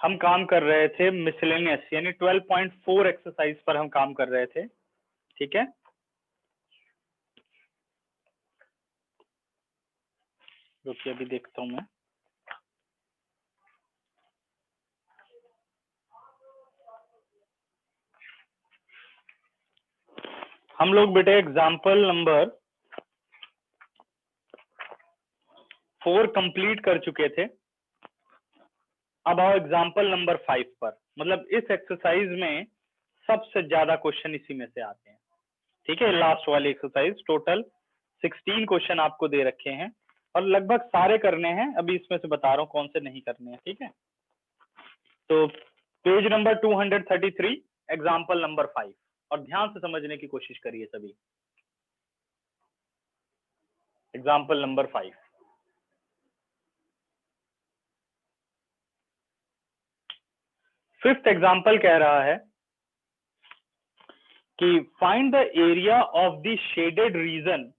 हम काम कर रहे थे मिसलेनियस यानी 12.4 एक्सरसाइज पर हम काम कर रहे थे। ठीक है, रुकिए अभी देखता हूं मैं। हम लोग बेटे एग्जाम्पल नंबर 4 कंप्लीट कर चुके थे। अब आओ एग्जाम्पल नंबर 5 पर। मतलब इस एक्सरसाइज में सबसे ज्यादा क्वेश्चन इसी में से आते हैं। ठीक है, लास्ट वाली एक्सरसाइज टोटल 16 क्वेश्चन आपको दे रखे हैं और लगभग सारे करने हैं। अभी इसमें से बता रहा हूँ कौन से नहीं करने हैं। ठीक है, तो पेज नंबर 233 एग्जाम्पल नंबर 5 और ध्यान से समझने की कोशिश करिए सभी। एग्जाम्पल नंबर 5, फिफ्थ एग्जाम्पल कह रहा है कि find the area of the shaded region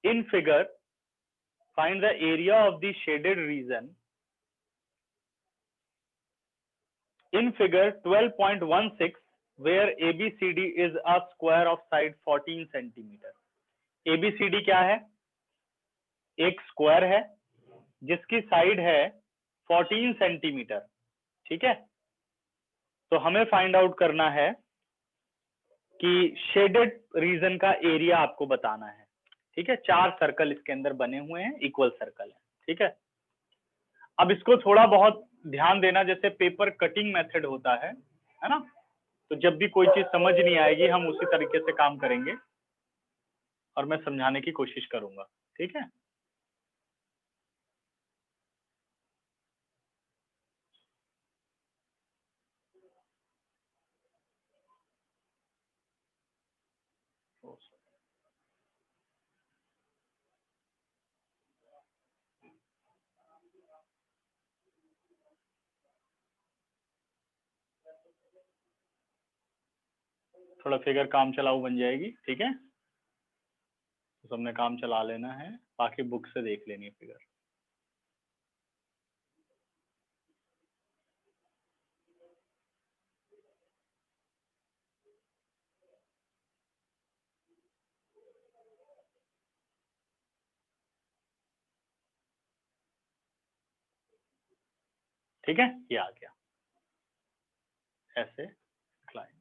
in figure, find the area of the shaded reason in figure 12.16 where ABCD is a square of side 14 centimeter। ABCD क्या है? एक square है जिसकी side है 14 सेंटीमीटर। ठीक है, तो हमें फाइंड आउट करना है कि शेडेड रीजन का एरिया आपको बताना है। ठीक है, 4 सर्कल इसके अंदर बने हुए हैं, इक्वल सर्कल है। ठीक है, अब इसको थोड़ा बहुत ध्यान देना, जैसे पेपर कटिंग मेथड होता है ना, तो जब भी कोई चीज समझ नहीं आएगी हम उसी तरीके से काम करेंगे और मैं समझाने की कोशिश करूंगा। ठीक है, थोड़ा फिगर काम चलाऊ बन जाएगी। ठीक है, तो सबने काम चला लेना है, बाकी बुक से देख लेनी है फिगर। ठीक है, ये आ गया ऐसे क्लाइंट,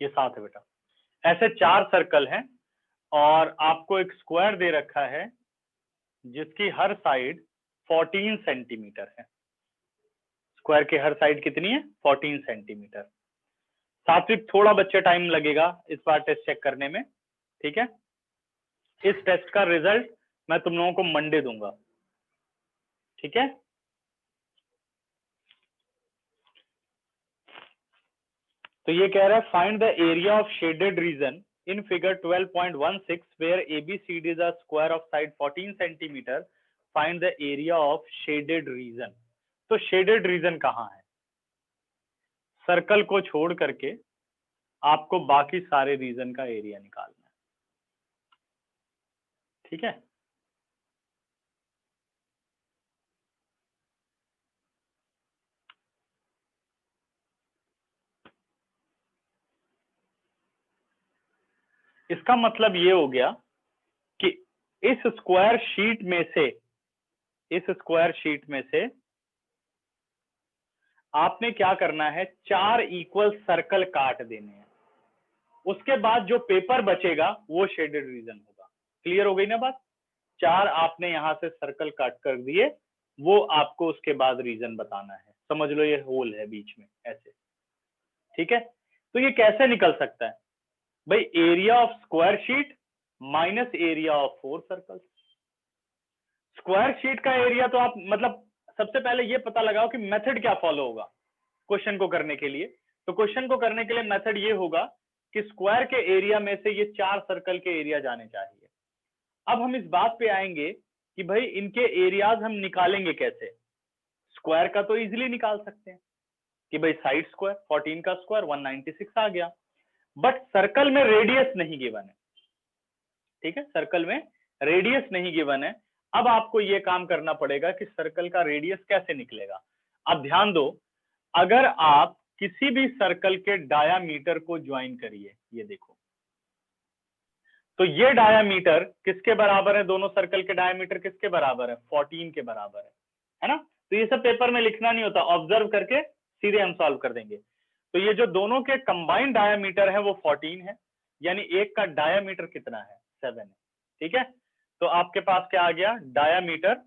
ये 7 है बेटा। ऐसे 4 सर्कल हैं और आपको एक स्क्वायर दे रखा है जिसकी हर साइड 14 सेंटीमीटर है। स्क्वायर की हर साइड कितनी है? 14 सेंटीमीटर। सात्विक थोड़ा बच्चे टाइम लगेगा इस बार टेस्ट चेक करने में। ठीक है, इस टेस्ट का रिजल्ट मैं तुम लोगों को मंडे दूंगा। ठीक है, तो ये कह रहा है find the area of shaded region in figure 12.16 where ABCD is a square of side 14 centimetre, find the area of shaded region. तो शेडेड रीजन कहाँ है? सर्कल को छोड़ करके आपको बाकी सारे रीजन का एरिया निकालना है। ठीक है, इसका मतलब ये हो गया कि इस स्क्वायर शीट में से, इस स्क्वायर शीट में से आपने क्या करना है, 4 इक्वल सर्कल काट देने हैं। उसके बाद जो पेपर बचेगा वो शेडेड रीजन होगा। क्लियर हो गई ना बात? 4 आपने यहां से सर्कल काट कर दिए, वो आपको उसके बाद रीजन बताना है। समझ लो ये होल है बीच में ऐसे। ठीक है, तो ये कैसे निकल सकता है भाई? Area of square sheet minus area of 4 circle. Square sheet का एरिया तो आप मतलब सबसे पहले ये पता लगाओ कि मेथड क्या फॉलो होगा क्वेश्चन को करने के लिए। तो क्वेश्चन को करने के लिए मेथड ये होगा कि स्क्वायर के एरिया में से ये 4 सर्कल के एरिया जाने चाहिए। अब हम इस बात पे आएंगे कि भाई इनके एरियाज हम निकालेंगे कैसे। स्क्वायर का तो इजीली निकाल सकते हैं कि भाई साइड स्क्वायर 14 का स्क्वायर 196 आ गया, बट सर्कल में रेडियस नहीं गिवन है। ठीक है, सर्कल में रेडियस नहीं गिवन है। अब आपको ये काम करना पड़ेगा कि सर्कल का रेडियस कैसे निकलेगा। अब ध्यान दो, अगर आप किसी भी सर्कल के डायामीटर को ज्वाइन करिए, ये देखो, तो ये डायामीटर किसके बराबर है? दोनों सर्कल के डायामीटर किसके बराबर है? 14 के बराबर है ना? तो ये सब पेपर में लिखना नहीं होता, ऑब्जर्व करके सीधे हम सॉल्व कर देंगे। तो ये जो दोनों के कंबाइंड डायामीटर है वो 14 है, यानी एक का डायामीटर कितना है? 7 है। ठीक है, तो आपके पास क्या आ गया? Diameter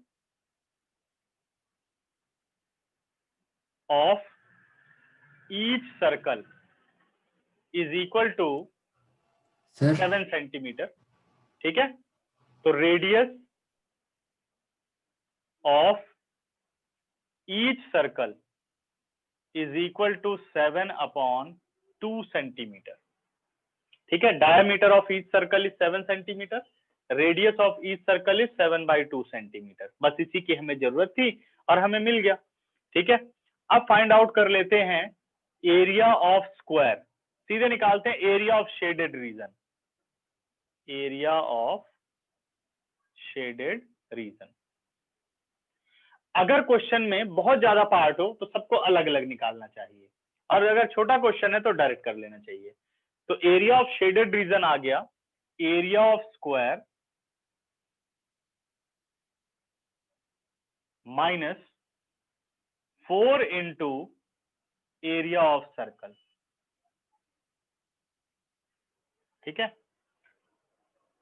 of each circle is equal to 7 centimetre. ठीक है, तो radius of each circle is equal to 7/2 centimetre. ठीक है, diameter of each circle is 7 centimetre, radius of each circle is 7/2 centimetre. बस इसी की हमें जरूरत थी और हमें मिल गया। ठीक है, अब फाइंड आउट कर लेते हैं एरिया ऑफ स्क्वायर। सीधे निकालते हैं area of shaded region. Area of shaded reason. अगर क्वेश्चन में बहुत ज्यादा पार्ट हो तो सबको अलग अलग निकालना चाहिए, और अगर छोटा क्वेश्चन है तो डायरेक्ट कर लेना चाहिए। तो एरिया ऑफ शेडेड रीजन आ गया, area of square minus 4 into area of circle. ठीक है,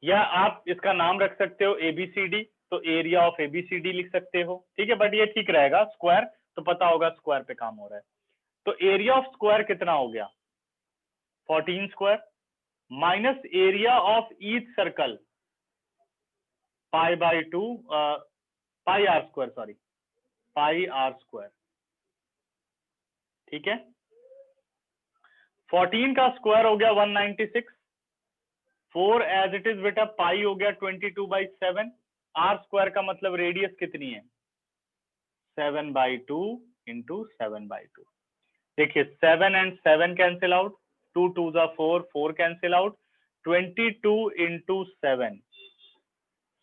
या आप इसका नाम रख सकते हो एबीसीडी, तो एरिया ऑफ एबीसीडी लिख सकते हो। ठीक है, बट ये ठीक रहेगा, स्क्वायर तो पता होगा स्क्वायर पे काम हो रहा है। तो एरिया ऑफ स्क्वायर कितना हो गया? 14 square minus area of each circle π/2 πr², sorry πr²। ठीक है, 14 का स्क्वायर हो गया 196, 4 एज इट इज बेटा, पाई हो गया 22/7, आर स्क्वायर का मतलब रेडियस कितनी है? 7/2 इंटू 7/2। देखिए 7 and 7 cancel out, 2 2 4, 4 cancel out, 22 into 7,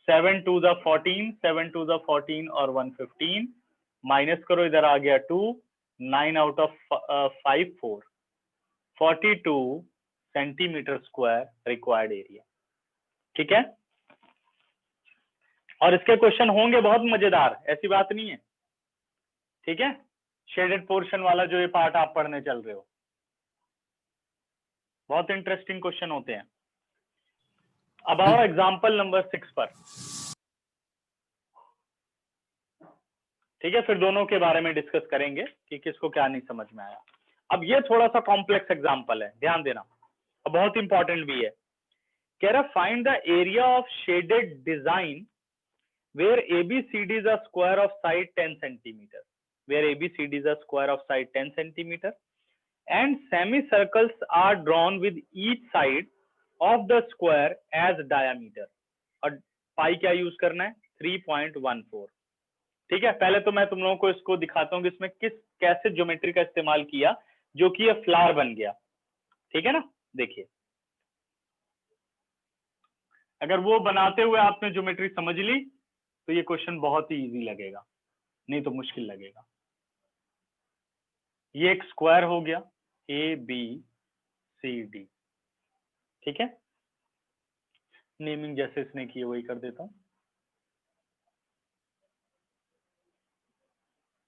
7 2 14, 7 2 14 और 115, माइनस करो, इधर आ गया 2, 9 out of 5 4, 42 centimetre square required area. ठीक है, और इसके क्वेश्चन होंगे बहुत मजेदार, ऐसी बात नहीं है। ठीक है, शेडेड पोर्शन वाला जो ये पार्ट आप पढ़ने चल रहे हो, बहुत इंटरेस्टिंग क्वेश्चन होते हैं। अब आओ एग्जाम्पल नंबर 6 पर। ठीक है, फिर दोनों के बारे में डिस्कस करेंगे कि किसको क्या नहीं समझ में आया। अब ये थोड़ा सा कॉम्प्लेक्स एग्जाम्पल है, ध्यान देना, और बहुत इंपॉर्टेंट भी है। कह रहा find the area of shaded design where ABCD is a square of side 10 centimeter, where ABCD is a square of side 10 centimeter, and semicircles are drawn with each side of the square as diameter. और पाई क्या use करना है? 3.14। ठीक है, पहले तो मैं तुम लोगों को इसको दिखाता हूँ कि इसमें कैसे ज्योमेट्री का इस्तेमाल किया जो कि ये फ्लावर बन गया। ठीक है ना, देखिए, अगर वो बनाते हुए आपने ज्योमेट्री समझ ली तो ये क्वेश्चन बहुत ही इजी लगेगा, नहीं तो मुश्किल लगेगा। ये एक स्क्वायर हो गया ABCD। ठीक है, नेमिंग जैसे इसने की वही कर देता हूं,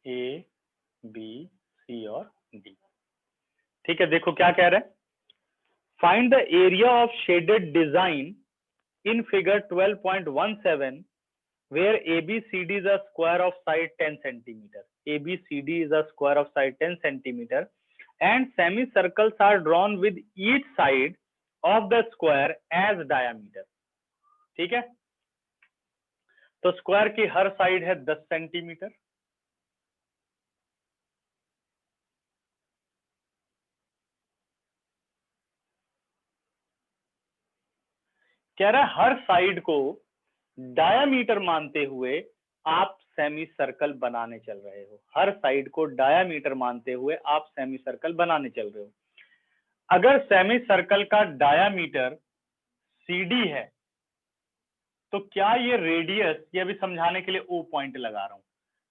A B C और D। ठीक है, देखो क्या कह रहे हैं, find the area of shaded design in figure 12.17 where ABCD is a square of side 10 centimeter. ABCD is a square of side 10 centimeter and semicircles are drawn with each side of the square as diameter. ठीक है, तो square की हर side है 10 centimetre. कह रहा है हर side को diameter मानते हुए आप सेमी सर्कल बनाने चल रहे हो। हर साइड को डायामीटर मानते हुए आप सेमी सर्कल बनाने चल रहे हो। अगर सेमी सर्कल का डायामीटर CD है तो क्या ये रेडियस, ये अभी समझाने के लिए O पॉइंट लगा रहा हूं,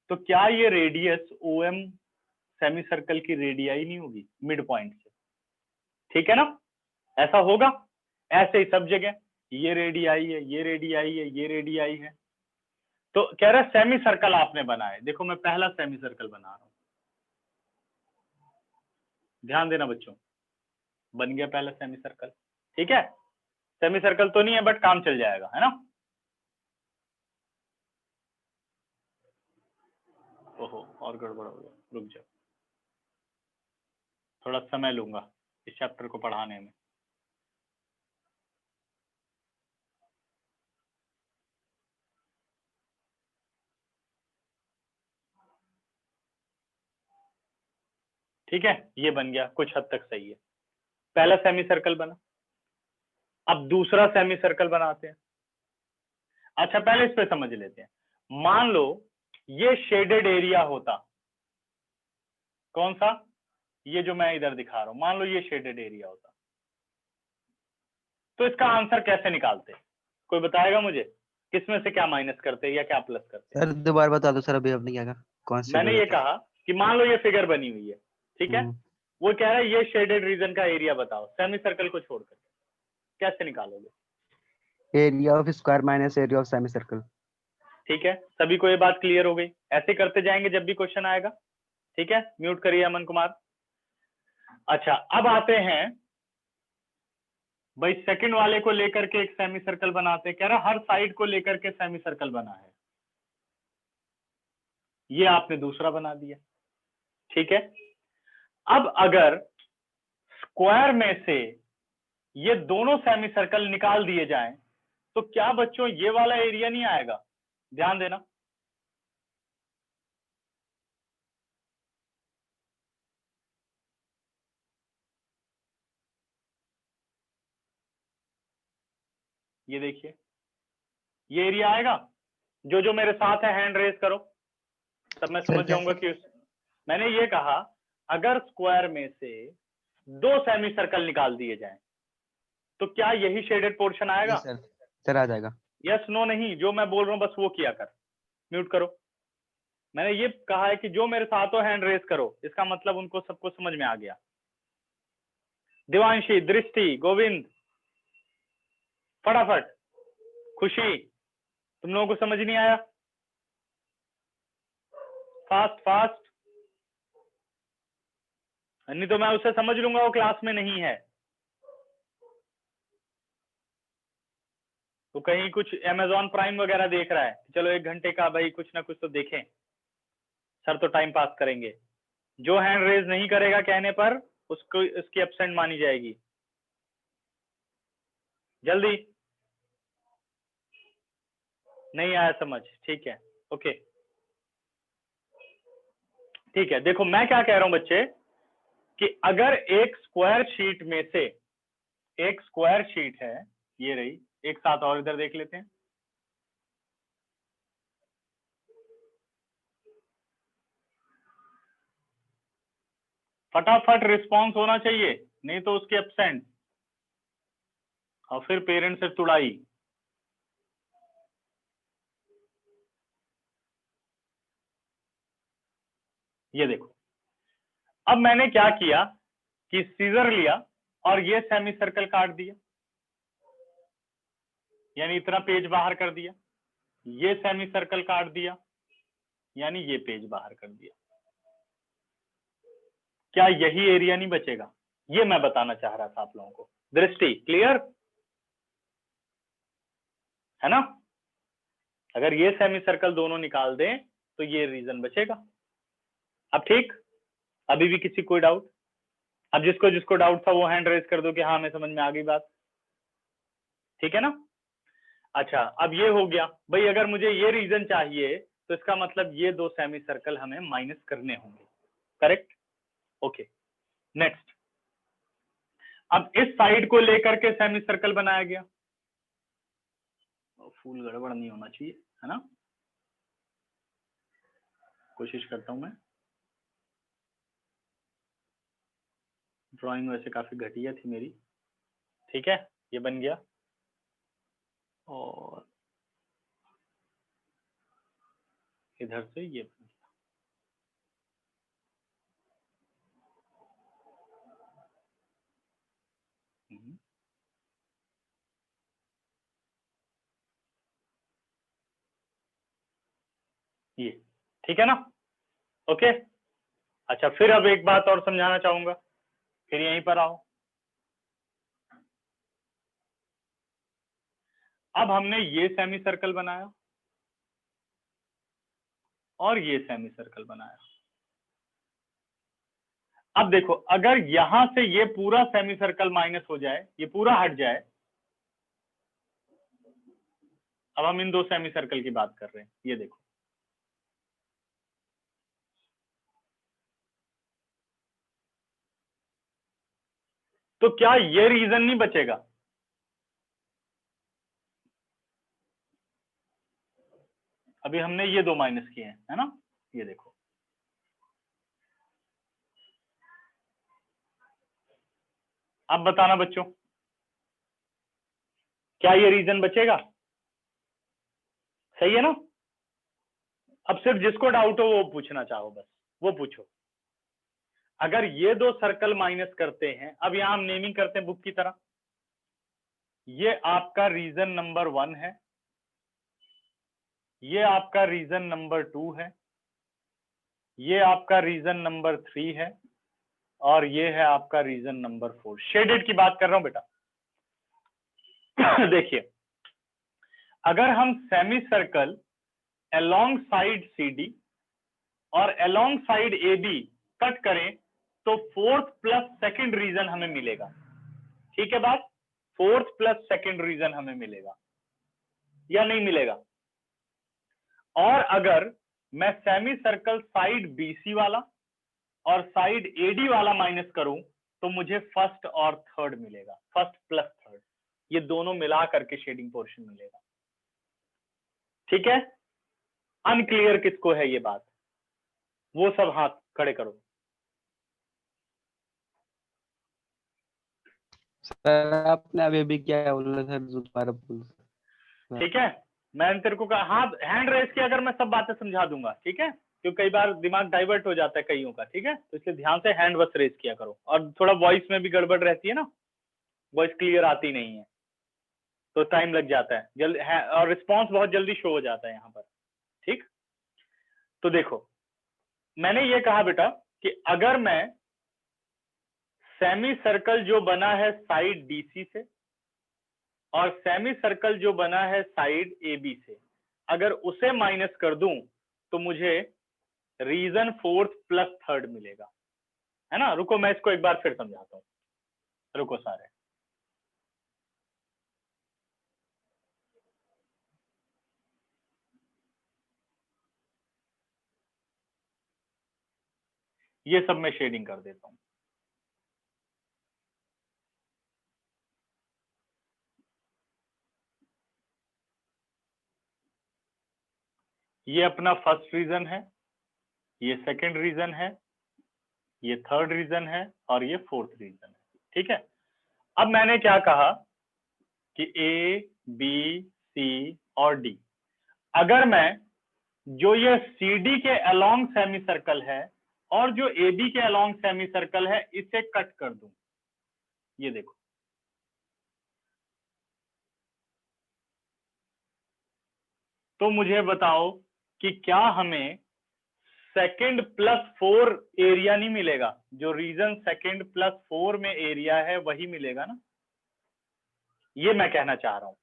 तो क्या ये रेडियस OM सेमी सर्कल की रेडियाई नहीं होगी मिड पॉइंट से, ठीक है ना, ऐसा होगा। ऐसे ही सब जगह ये रेडियाई है, ये रेडियाई है, ये रेडियाई है। तो कह रहा है सेमी सर्कल आपने बनाए। देखो मैं पहला सेमी सर्कल बना रहा हूं, ध्यान देना बच्चों, बन गया पहला सेमी सर्कल, ठीक है। सेमी सर्कल तो नहीं है बट काम चल जाएगा, है ना। ओहो और गड़बड़ हो गया, रुक जाओ, थोड़ा समय लूंगा इस चैप्टर को पढ़ाने में। ठीक है, ये बन गया, कुछ हद तक सही है। पहला सेमी सर्कल बना, अब दूसरा सेमी सर्कल बनाते हैं। अच्छा पहले इस पे समझ लेते हैं। मान लो ये शेडेड एरिया होता, कौन सा, ये जो मैं इधर दिखा रहा हूं, मान लो ये शेडेड एरिया होता, तो इसका आंसर कैसे निकालते, कोई बताएगा मुझे, किसमें से क्या माइनस करते या क्या प्लस करते। सर दोबारा बता दो सर, अभी आपने क्या कहा, कौन से मैंने ये कहा कि मान लो ये फिगर बनी हुई है, ठीक है, वो कह रहा है ये शेडेड रीजन का एरिया बताओ सेमी सर्कल को छोड़कर, कैसे निकालोगे। Area of square minus area of semi circle. ठीक है, सभी को ये बात क्लियर हो गई, ऐसे करते जाएंगे जब भी क्वेश्चन आएगा, ठीक है। म्यूट करिए अमन कुमार। अच्छा अब आते हैं भाई सेकंड वाले को लेकर के एक सेमी सर्कल बनाते हैं। कह रहा हर साइड को लेकर के सेमी सर्कल बना है, ये आपने दूसरा बना दिया, ठीक है। अब अगर स्क्वायर में से ये दोनों सेमी सर्कल निकाल दिए जाएं तो क्या बच्चों ये वाला एरिया नहीं आएगा, ध्यान देना। ये देखिए ये एरिया आएगा, जो जो मेरे साथ है हैंड रेज करो, तब मैं समझ जाऊंगा कि मैंने ये कहा अगर स्क्वायर में से दो सेमी सर्कल निकाल दिए जाएं तो क्या यही शेडेड पोर्शन आएगा। सर आ जाएगा। यस नो नहीं, जो मैं बोल रहा हूं बस वो किया कर। म्यूट करो। मैंने ये कहा है कि जो मेरे साथ हो हैंड रेज करो, इसका मतलब उनको सबको समझ में आ गया। दिवांशी, दृष्टि, गोविंद, फटाफट। खुशी, तुम लोगों को समझ नहीं आया, फास्ट फास्ट, नहीं तो मैं उसे समझ लूंगा वो क्लास में नहीं है। तो कहीं कुछ अमेजॉन प्राइम वगैरह देख रहा है, चलो 1 घंटे का भाई कुछ ना कुछ तो देखें, सर तो टाइम पास करेंगे। जो हैंड रेज नहीं करेगा कहने पर उसको उसकी एब्सेंट मानी जाएगी। जल्दी, नहीं आया समझ, ठीक है, ओके ठीक है। देखो मैं क्या कह रहा हूं बच्चे कि अगर एक स्क्वायर शीट में से, एक स्क्वायर शीट है ये रही, एक साथ और इधर देख लेते हैं। फटाफट रिस्पॉन्स होना चाहिए, नहीं तो उसके एब्सेंट और फिर पेरेंट्स से तुड़ाई। ये देखो अब मैंने क्या किया कि सीजर लिया और ये सेमी सर्कल काट दिया, यानी इतना पेज बाहर कर दिया, ये सेमी सर्कल काट दिया, यानी ये पेज बाहर कर दिया। क्या यही एरिया नहीं बचेगा, ये मैं बताना चाह रहा था आप लोगों को। दृष्टि क्लियर है ना। अगर ये सेमी सर्कल दोनों निकाल दें तो ये रीजन बचेगा। अब ठीक, अभी भी किसी कोई डाउट। अब जिसको जिसको डाउट था वो हैंड रेज कर दो कि हाँ मैं समझ में आ गई बात, ठीक है ना। अच्छा अब ये हो गया भाई, अगर मुझे ये रीजन चाहिए तो इसका मतलब ये दो सेमी सर्कल हमें माइनस करने होंगे, करेक्ट, ओके नेक्स्ट। अब इस साइड को लेकर के सेमी सर्कल बनाया गया, फूल गड़बड़ नहीं होना चाहिए, है ना, कोशिश करता हूं मैं। ड्राइंग वैसे काफी घटिया थी मेरी, ठीक है, ये बन गया और इधर से ये बन गया। ये ठीक है ना? ओके। अच्छा, फिर अब एक बात और समझाना चाहूंगा, फिर यहीं पर आओ। अब हमने ये सेमी सर्कल बनाया और ये सेमी सर्कल बनाया। अब देखो, अगर यहां से ये पूरा सेमी सर्कल माइनस हो जाए, ये पूरा हट जाए, अब हम इन दो सेमी सर्कल की बात कर रहे हैं, ये देखो, तो क्या ये रीजन नहीं बचेगा? अभी हमने ये दो माइनस किए हैं, है ना? ये देखो, अब बताना बच्चों, क्या ये रीजन बचेगा? सही है ना? अब सिर्फ जिसको डाउट हो वो पूछना चाहो, बस वो पूछो। अगर ये दो सर्कल माइनस करते हैं, अब यहां हम नेमिंग करते हैं बुक की तरह, ये आपका रीजन नंबर 1 है, ये आपका रीजन नंबर 2 है, ये आपका रीजन नंबर 3 है, और ये है आपका रीजन नंबर 4। शेडेड की बात कर रहा हूं बेटा। देखिए, अगर हम semi circle along side CD और अलोंग साइड AB कट करें तो फोर्थ प्लस सेकंड रीजन हमें मिलेगा। ठीक है बात? फोर्थ प्लस सेकंड रीजन हमें मिलेगा या नहीं मिलेगा? और अगर मैं सेमी सर्कल साइड BC वाला और साइड AD वाला माइनस करूं तो मुझे फर्स्ट और थर्ड मिलेगा, फर्स्ट प्लस थर्ड, ये दोनों मिला करके शेडिंग पोर्शन मिलेगा। ठीक है? अनक्लियर किसको है ये बात, वो सब हाथ खड़े करो। सर आपने अभी भी क्या बोला सर, दोबारा बोल। ठीक है, मैंने तेरे को कहा हाथ हैंड रेस किया, अगर मैं सब बातें समझा दूंगा, ठीक है? क्योंकि कई बार दिमाग डाइवर्ट हो जाता है कईयों का, ठीक है? तो इसलिए ध्यान से हैंड बस रेस किया करो, और थोड़ा वॉइस में भी गड़बड़ रहती है ना, वॉइस क्लियर आती नहीं है तो टाइम लग जाता है जल्दी, और रिस्पॉन्स बहुत जल्दी शो हो जाता है यहाँ पर। ठीक, तो देखो, मैंने ये कहा बेटा कि अगर मैं सेमी सर्कल जो बना है साइड DC से और सेमी सर्कल जो बना है साइड AB से, अगर उसे माइनस कर दूं तो मुझे रीजन फोर्थ प्लस थर्ड मिलेगा, है ना? रुको, मैं इसको एक बार फिर समझाता हूं, रुको सारे। ये सब मैं शेडिंग कर देता हूं। ये अपना फर्स्ट रीजन है, ये सेकंड रीजन है, ये थर्ड रीजन है, और ये फोर्थ रीजन है। ठीक है? अब मैंने क्या कहा कि A, B, C और D, अगर मैं जो ये CD के अलोंग सेमी सर्कल है और जो AB के अलोंग सेमी सर्कल है, इसे कट कर दूं, ये देखो, तो मुझे बताओ कि क्या हमें सेकंड प्लस 4 एरिया नहीं मिलेगा? जो रीजन सेकंड प्लस 4 में एरिया है वही मिलेगा ना? ये मैं कहना चाह रहा हूं।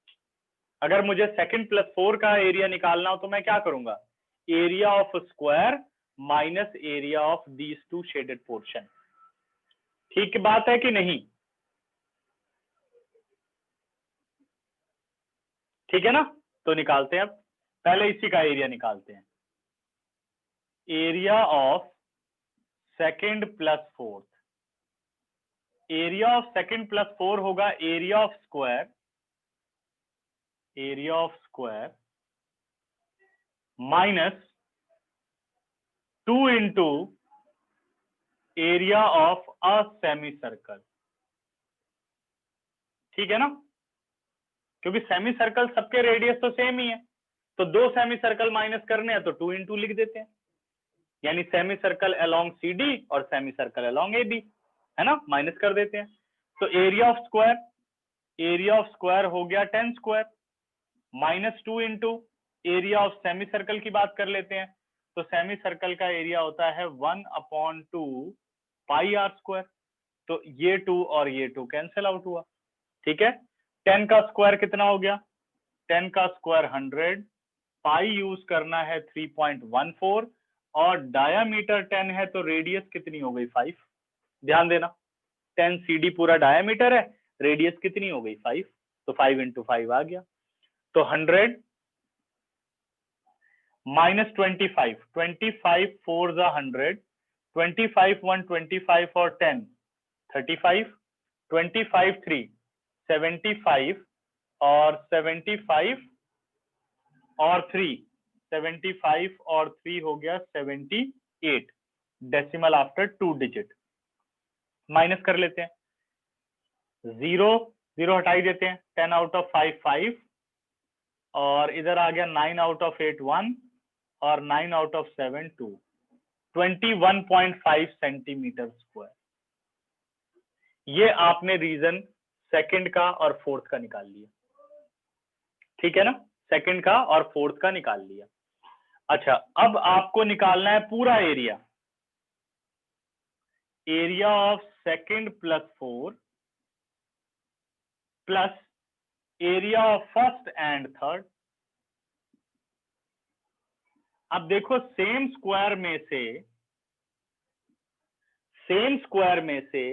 अगर मुझे सेकंड प्लस 4 का एरिया निकालना हो तो मैं क्या करूंगा? Area of square minus area of these two shaded portion. ठीक बात है कि नहीं? ठीक है ना? तो निकालते हैं, अब पहले इसी का एरिया निकालते हैं। Area of second plus fourth, area of second plus 4 होगा area of square, area of square minus 2 into area of a semi circle. ठीक है ना? क्योंकि सेमी सर्कल सबके रेडियस तो सेम ही है, तो दो सेमी सर्कल माइनस करने हैं तो 2 इंटू लिख देते हैं, यानी सेमी सर्कल अलोंग CD और सेमी सर्कल अलोंग AB, है ना? माइनस कर देते हैं। तो area of square, area of square हो गया 10 square minus 2 into area of semi circle की बात कर लेते हैं, तो सेमी सर्कल का एरिया होता है 1/2 पाई आर स्क्वायर। तो ये 2 और ये 2 कैंसिल आउट हुआ। ठीक है, 10 का स्क्वायर कितना हो गया? 10 का स्क्वायर 100, पाई यूज करना है 3.14 और डायामीटर 10 है तो रेडियस कितनी हो गई? 5। ध्यान देना, 10 CD पूरा डायामीटर है, रेडियस कितनी हो गई? 5। तो 5 × 5 आ गया। तो 100 माइनस 25, 25 4 ज़ा 100, 25 1 25 और 10 35, 25 3 75 और 75 और 3 75 और 3 हो गया 78। Decimal after 2 digit. माइनस कर लेते हैं, 0 0 हटाई देते हैं, 10 आउट ऑफ 5 5 और इधर आ गया 9 आउट ऑफ 8 1 और 9 आउट ऑफ 7 2, 21.5 सेंटीमीटर स्क्वायर। ये आपने रीजन सेकंड का और फोर्थ का निकाल लिया। ठीक है ना, सेकंड का और फोर्थ का निकाल लिया। अच्छा, अब आपको निकालना है पूरा area. Area of second plus 4 plus area of first and third. अब देखो, सेम स्क्वायर में से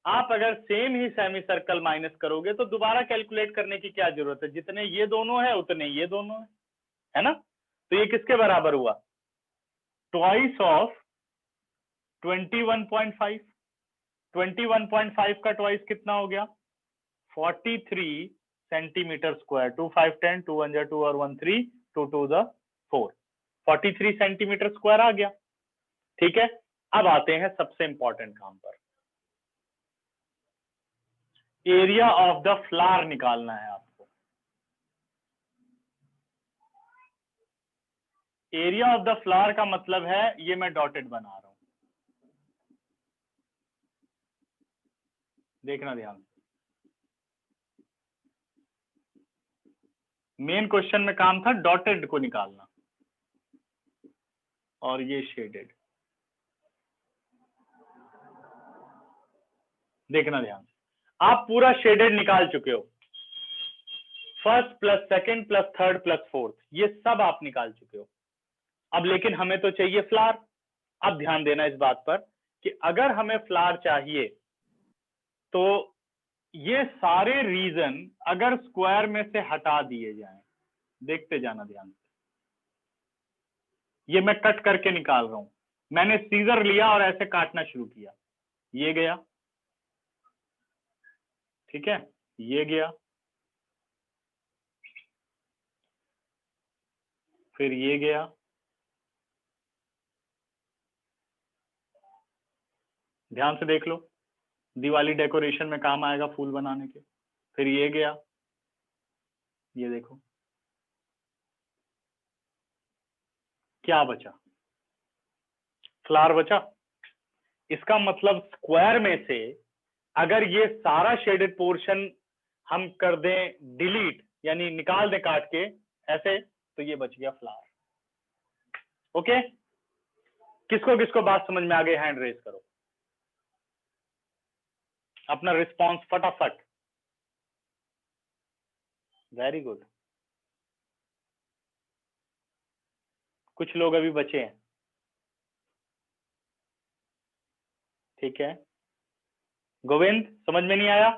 आप अगर सेम ही सेमी सर्कल माइनस करोगे तो दोबारा कैलकुलेट करने की क्या जरूरत है? जितने ये दोनों है उतने ये दोनों है ना? तो ये किसके बराबर हुआ? Twice of 21.5। 21.5 का ट्वाइस कितना हो गया? 43 सेंटीमीटर स्क्वायर। 2 5 10, 2 1 2 और 1 3, 2 2 4, 43 सेंटीमीटर स्क्वायर आ गया। ठीक है, अब आते हैं सबसे इंपॉर्टेंट काम पर। एरिया ऑफ द फ्लावर निकालना है आपको। एरिया ऑफ द फ्लावर का मतलब है, ये मैं डॉटेड बना रहा हूं, देखना ध्यान से। मेन क्वेश्चन में काम था डॉटेड को निकालना, और ये शेडेड। देखना ध्यान से, आप पूरा शेडेड निकाल चुके हो। First plus second plus third plus fourth, ये सब आप निकाल चुके हो। अब लेकिन हमें तो चाहिए फ्लावर। अब ध्यान देना इस बात पर कि अगर हमें फ्लावर चाहिए तो ये सारे रीजन अगर स्क्वायर में से हटा दिए जाएं, देखते जाना ध्यान से, ये मैं कट करके निकाल रहा हूं। मैंने सीजर लिया और ऐसे काटना शुरू किया, ये गया, ठीक है, ये गया, फिर ये गया, ध्यान से देख लो, दिवाली डेकोरेशन में काम आएगा फूल बनाने के। फिर ये गया, ये देखो क्या बचा? फ्लावर बचा। इसका मतलब स्क्वायर में से अगर ये सारा शेडेड पोर्शन हम कर दें डिलीट, यानी निकाल दें काट के ऐसे, तो ये बच गया फ्लावर। ओके, किसको किसको बात समझ में आ गई? हैंड रेज करो, अपना रिस्पॉन्स फटाफट। वेरी गुड, कुछ लोग अभी बचे हैं। ठीक है, गोविंद समझ में नहीं आया?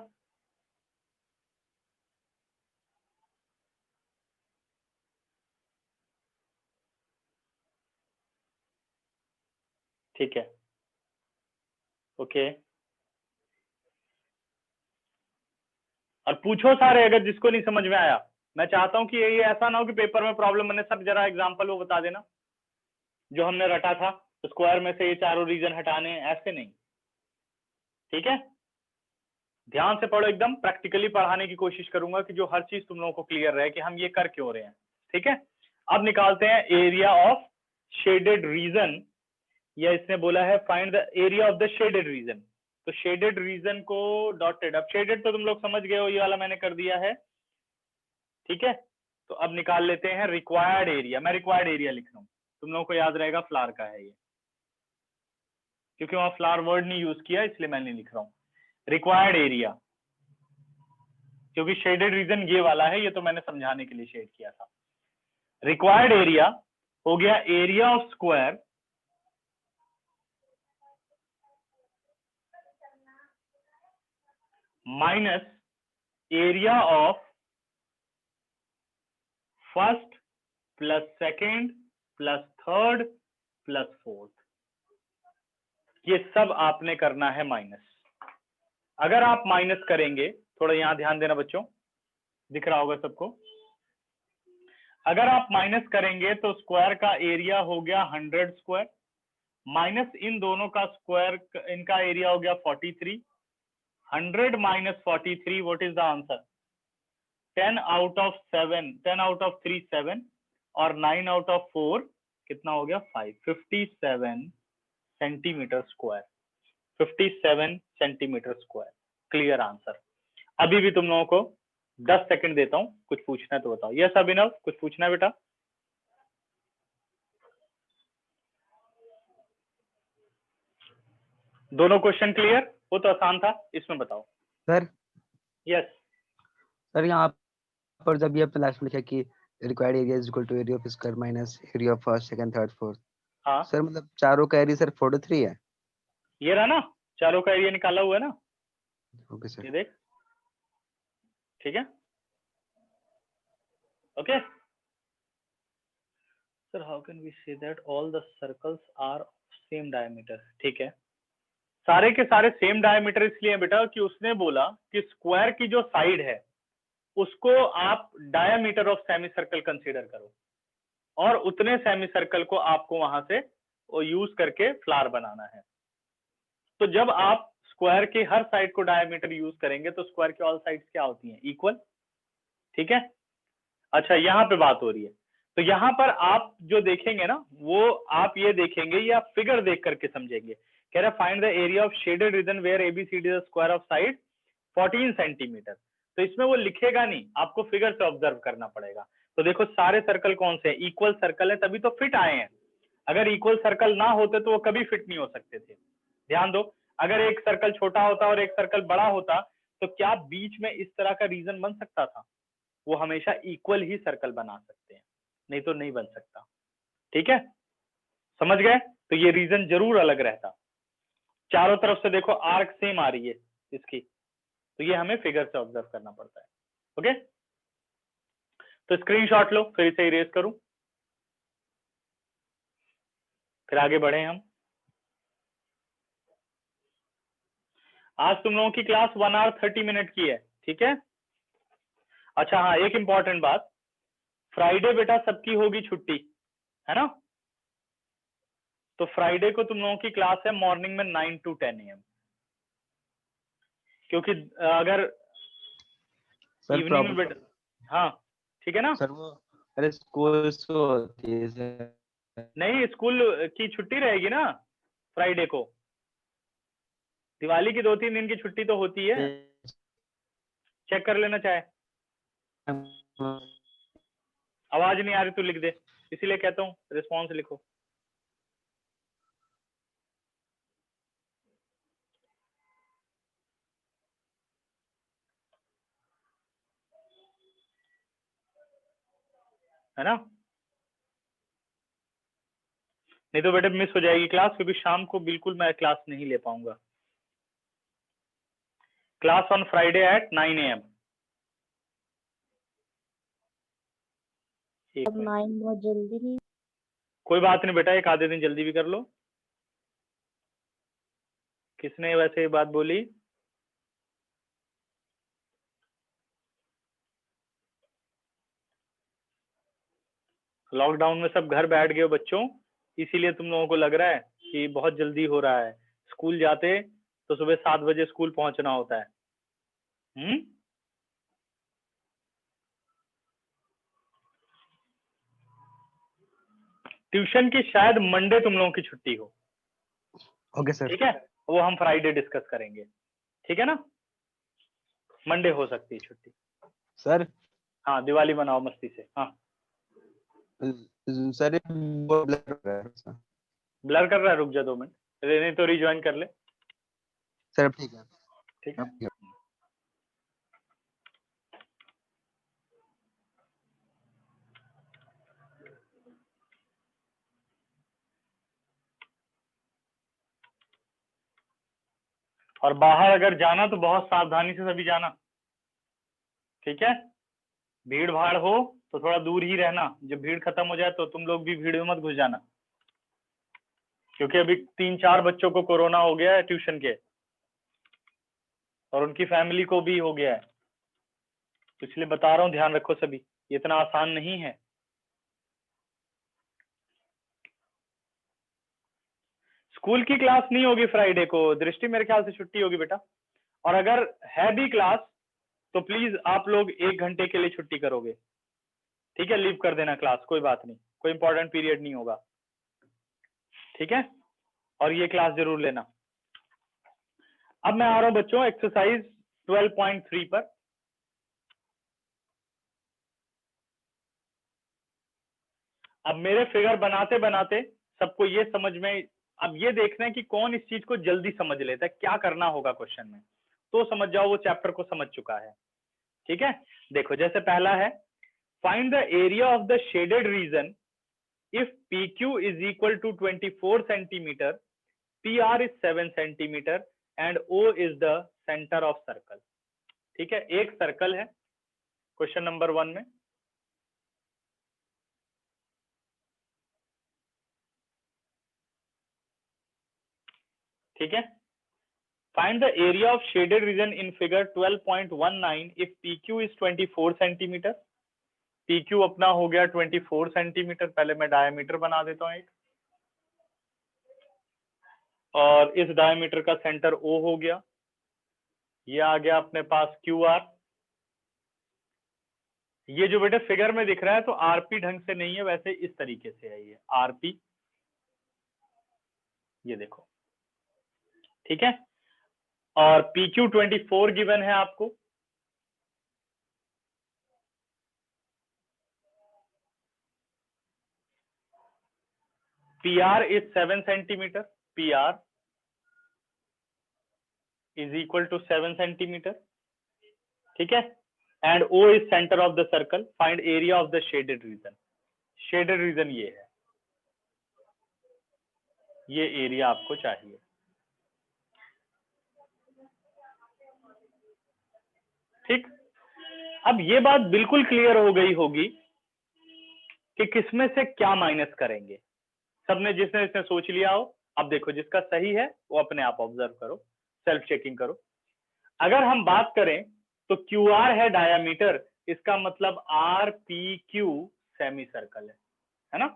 ठीक है, ओके, और पूछो सारे अगर जिसको नहीं समझ में आया। मैं चाहता हूं कि ये ऐसा ना हो कि पेपर में प्रॉब्लम बने। सब जरा एग्जांपल वो बता देना जो हमने रटा था, तो स्क्वायर में से ये चारों रीजन हटाने, ऐसे नहीं। ठीक है, ध्यान से पढ़ो, एकदम प्रैक्टिकली पढ़ाने की कोशिश करूंगा कि जो हर चीज तुम लोगों को क्लियर रहे कि हम ये कर क्यों रहे हैं। ठीक है, अब निकालते हैं एरिया ऑफ शेडेड रीजन, या इसने बोला है find the area of the shaded region. तो शेडेड रीजन को डॉटेड, अब शेडेड तो तुम लोग समझ गए हो, ये वाला मैंने कर दिया है। ठीक है, तो अब निकाल लेते हैं रिक्वायर्ड एरिया। मैं रिक्वायर्ड एरिया लिख रहा हूं, तुम लोगों को याद रहेगा फ्लावर का है ये, क्योंकि वहां फ्लावर वर्ड नहीं यूज किया इसलिए मैं नहीं लिख रहा हूँ। रिक्वायर्ड एरिया, क्योंकि शेडेड रीजन ये वाला है, ये तो मैंने समझाने के लिए शेड किया था। रिक्वायर्ड एरिया हो गया area of square minus area of first plus second plus third plus fourth, ये सब आपने करना है माइनस। अगर आप माइनस करेंगे, थोड़ा यहां ध्यान देना बच्चों, दिख रहा होगा सबको, अगर आप माइनस करेंगे तो स्क्वायर का एरिया हो गया 100 स्क्वायर माइनस इन दोनों का स्क्वायर, इनका एरिया हो गया 43। 100 minus 43, what is the answer? 10 out of 7, 10 out of 3 7 और 9 आउट ऑफ 4 कितना हो गया 5, 57 centimetre square, 57 centimetre square. Clear answer. अभी भी तुम लोगों को 10 सेकंड देता हूं, कुछ पूछना है तो बताओ। यस अभिनव, कुछ पूछना है बेटा? दोनों क्वेश्चन क्लियर? वो तो आसान था, इसमें बताओ। सर यस सर यहाँ पर जब ये आपने लास्ट में लिखा कि required area is equal to area of square minus area of first second third fourth, हाँ, सर मतलब चारों का एरिया सर 43 है। ये रहा ना, चारों का एरिया निकाला हुआ है ना, ओके सर। ये देख, ठीक है, okay. Sir how can we say that all the circles are same diameter? ठीक है, सारे के सारे सेम डायमीटर इसलिए बेटा कि उसने बोला कि स्क्वायर की जो साइड है उसको आप diameter of semi circle consider करो, और उतने सेमी सर्कल को आपको वहां से यूज करके फ्लावर बनाना है। तो जब आप स्क्वायर के हर साइड को डायमीटर यूज करेंगे तो स्क्वायर की ऑल साइड्स क्या होती हैं? इक्वल, ठीक है। अच्छा, यहाँ पे बात हो रही है, तो यहाँ पर आप जो देखेंगे ना, वो आप ये देखेंगे या फिगर देख करके समझेंगे। कह रहा find the area of shaded region where ABCD is square of side 14 centimetre. तो इसमें वो लिखेगा नहीं, आपको फिगर से ऑब्जर्व करना पड़ेगा। तो देखो सारे सर्कल कौन से हैं? इक्वल सर्कल है, तभी तो फिट आए हैं। अगर इक्वल सर्कल ना होते तो वो कभी फिट नहीं हो सकते थे। ध्यान दो, अगर एक सर्कल छोटा होता और एक सर्कल बड़ा होता तो क्या बीच में इस तरह का रीजन बन सकता था? वो हमेशा इक्वल ही सर्कल बना सकते हैं, नहीं तो नहीं बन सकता। ठीक है, समझ गए? तो ये रीजन जरूर अलग रहता। चारों तरफ से देखो आर्क सेम आ रही है इसकी, तो ये हमें फिगर से ऑब्जर्व करना पड़ता है। ओके, तो स्क्रीनशॉट लो, फिर इसे इरेज करूं, फिर आगे बढ़े हम। आज तुम लोगों की क्लास 1 आवर 30 मिनट की है, ठीक है। अच्छा हाँ, एक इंपॉर्टेंट बात, फ्राइडे बेटा सबकी होगी छुट्टी, है ना? तो फ्राइडे को तुम लोगों की क्लास है मॉर्निंग में 9 to 10 AM, क्योंकि अगर सर इवनिंग में प्रॉब्लम, हाँ ठीक है ना। सर वो अरे स्कूल से होती है सर। नहीं, स्कूल की छुट्टी रहेगी ना फ्राइडे को, दिवाली की 2-3 दिन की छुट्टी तो होती है, चेक कर लेना चाहे। आवाज नहीं आ रही तो लिख दे, इसीलिए कहता हूँ रिस्पॉन्स लिखो। है ना, नहीं तो बेटे मिस हो जाएगी क्लास, क्योंकि शाम को बिल्कुल मैं क्लास नहीं ले पाऊंगा। Class on Friday at 9 AM। 9 बहुत जल्दी नहीं? कोई बात नहीं बेटा, एक आधे दिन जल्दी भी कर लो। किसने वैसे ये बात बोली? लॉकडाउन में सब घर बैठ गए हो बच्चों, इसीलिए तुम लोगों को लग रहा है कि बहुत जल्दी हो रहा है। स्कूल जाते तो सुबह 7 बजे स्कूल पहुंचना होता है। ट्यूशन की शायद मंडे तुम लोगों की छुट्टी हो। Okay sir. ठीक है, वो हम फ्राइडे डिस्कस करेंगे, ठीक है ना। मंडे हो सकती है छुट्टी। सर हाँ, दिवाली मनाओ मस्ती से। हाँ सर वो ब्लर कर रहा है सर। ब्लर कर रहा है, रुक जा 2 मिनट, नहीं तो रिज्वाइन कर ले। सर अब ठीक है। ठीक है, अब ठीक है। और बाहर अगर जाना तो बहुत सावधानी से सभी जाना, ठीक है। भीड़ भाड़ हो तो थोड़ा दूर ही रहना, जब भीड़ खत्म हो जाए तो तुम लोग भी भीड़ में मत घुस जाना, क्योंकि अभी 3-4 बच्चों को कोरोना हो गया है ट्यूशन के, और उनकी फैमिली को भी हो गया है, तो इसलिए बता रहा हूँ ध्यान रखो सभी, ये इतना आसान नहीं है। स्कूल की क्लास नहीं होगी फ्राइडे को, दृष्टि मेरे ख्याल से छुट्टी होगी बेटा, और अगर है भी क्लास तो प्लीज आप लोग 1 घंटे के लिए छुट्टी करोगे, ठीक है, लीव कर देना क्लास, कोई बात नहीं, कोई इंपॉर्टेंट पीरियड नहीं होगा, ठीक है, और ये क्लास जरूर लेना। अब मैं आ रहा हूं बच्चों एक्सरसाइज 12.3 पर। अब मेरे फिगर बनाते बनाते सबको ये समझ में, अब ये देखना है कि कौन इस चीज को जल्दी समझ लेता है, क्या करना होगा क्वेश्चन में, तो समझ जाओ वो चैप्टर को समझ चुका है, ठीक है। देखो जैसे पहला है, find the area of the shaded region if PQ is equal to 24 centimetre, PR is 7 centimetre and O is the centre of circle, ठीक है। एक सर्कल है क्वेश्चन नंबर 1 में, ठीक है। Find the area of shaded region in figure 12.19 if PQ is 24 centimetre. PQ अपना हो गया 24 सेंटीमीटर, पहले मैं डायमीटर बना देता हूं एक, और इस डायमीटर का सेंटर O हो गया, ये आ गया अपने पास QR। ये जो बेटे फिगर में दिख रहा है तो RP ढंग से नहीं है, वैसे इस तरीके से है ये RP, ये देखो, ठीक है। और PQ 24 गिवन है आपको, PR is 7 centimetre, PR is equal to 7 centimetre, ठीक है, and O is centre of the circle. Find area of the shaded region, shaded region ये है, ये एरिया आपको चाहिए, ठीक। अब ये बात बिल्कुल क्लियर हो गई होगी कि किसमें से क्या माइनस करेंगे, सबने जिसने जिसने सोच लिया हो। अब देखो जिसका सही है वो अपने आप ऑब्जर्व करो, सेल्फ चेकिंग करो। अगर हम बात करें तो QR है डायामीटर, इसका मतलब RPQ सेमी सर्कल है ना।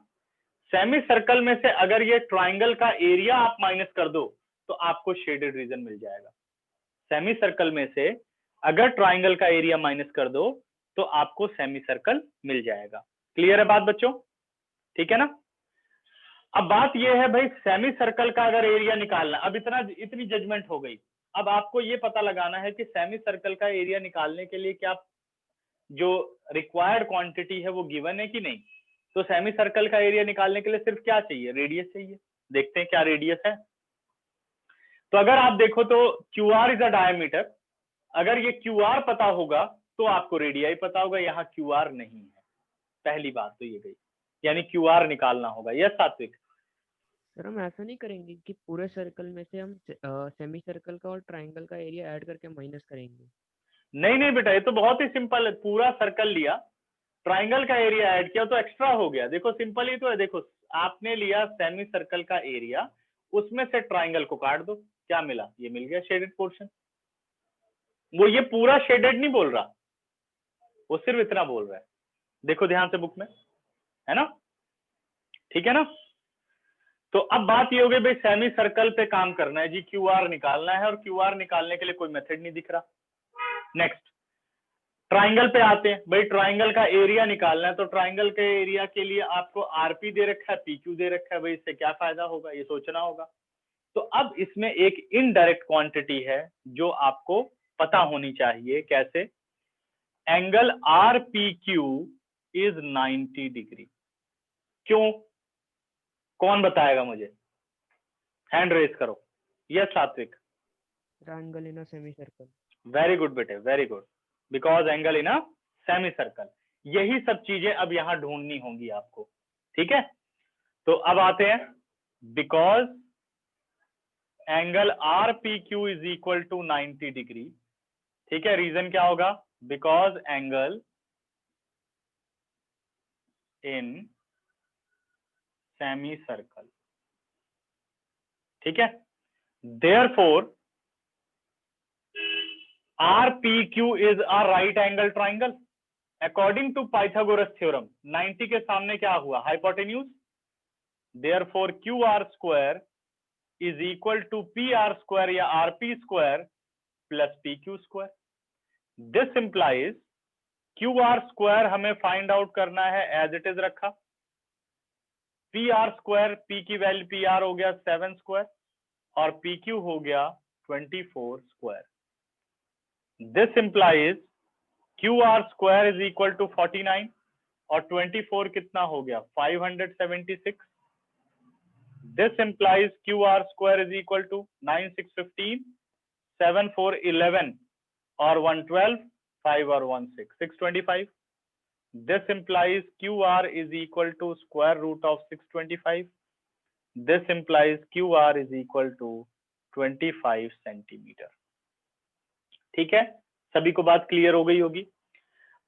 सेमी सर्कल में से अगर ये ट्राइंगल का एरिया आप माइनस कर दो तो आपको शेडेड रीजन मिल जाएगा। सेमी सर्कल में से अगर ट्राइंगल का एरिया माइनस कर दो तो आपको सेमी सर्कल मिल जाएगा। क्लियर है बात बच्चों, ठीक है ना। अब बात यह है भाई, सेमी सर्कल का अगर एरिया निकालना, अब इतनी जजमेंट हो गई, अब आपको ये पता लगाना है कि सेमी सर्कल का एरिया निकालने के लिए क्या जो रिक्वायर्ड क्वांटिटी है वो गिवन है कि नहीं। तो सेमी सर्कल का एरिया निकालने के लिए सिर्फ क्या चाहिए, रेडियस चाहिए। देखते हैं क्या रेडियस है। तो अगर आप देखो तो QR इज अ डायमीटर, अगर ये QR पता होगा तो आपको रेडियाई पता होगा, यहाँ QR नहीं है, पहली बात तो ये गई, यानी QR निकालना होगा। यस सात्विक। सर हम ऐसा नहीं करेंगे कि पूरे सर्कल में से हम सेमी सर्कल का और ट्राइंगल का एरिया ऐड करके माइनस करेंगे? नहीं नहीं बेटा, ये तो बहुत ही सिंपल है, पूरा सर्कल लिया, ट्राइंगल का एरिया ऐड किया तो एक्स्ट्रा हो गया। देखो सिंपल ही तो है, देखो आपने लिया सेमी सर्कल का एरिया, उसमें से ट्राइंगल को काट दो, क्या मिला, ये मिल गया शेडेड पोर्शन। वो ये पूरा शेडेड नहीं बोल रहा, वो सिर्फ इतना बोल रहा है, देखो ध्यान से बुक में, है ना, ठीक है ना। तो अब बात ये हो गई भाई, सेमी सर्कल पे काम करना है जी, QR निकालना है, और QR निकालने के लिए कोई मेथड नहीं दिख रहा। नेक्स्ट ट्राइंगल पे आते हैं भाई, ट्राइंगल का एरिया निकालना है, तो ट्राइंगल के एरिया के लिए आपको RP दे रखा है, PQ दे रखा है, भाई इससे क्या फायदा होगा, ये सोचना होगा। तो अब इसमें एक इनडायरेक्ट क्वांटिटी है जो आपको पता होनी चाहिए, कैसे, एंगल RPQ इज 90 डिग्री, क्यों? कौन बताएगा मुझे? हैंड रेज करो। Yes Satvik. Triangle in a semi circle. Very good बेटे, very good. Because angle in a semi circle. यही सब चीजें अब यहां ढूंढनी होंगी आपको, ठीक है? तो अब आते हैं, because angle R P Q is equal to 90 degree, ठीक है? रीजन क्या होगा? Because angle in semi circle, ठीक है? Therefore RPQ is a right angle triangle according to Pythagoras theorem। 90 के सामने क्या हुआ? Hypotenuse. Therefore QR square is equal to PR square या RP square plus PQ square। This implies QR square हमें find out करना है, as it is रखा। PR square, P की वैल्यू PR हो गया 7 स्क्वायर और PQ हो गया 24 square. This implies QR square is equal to 49 और 24 कितना हो गया? 576। This implies QR square is equal to 9 6 15 7 4 11 और 112 5 और 1 6 625। This implies QR is equal to square root of 625। This implies QR is equal to 25 centimetre. ठीक है, सभी को बात क्लियर हो गई होगी।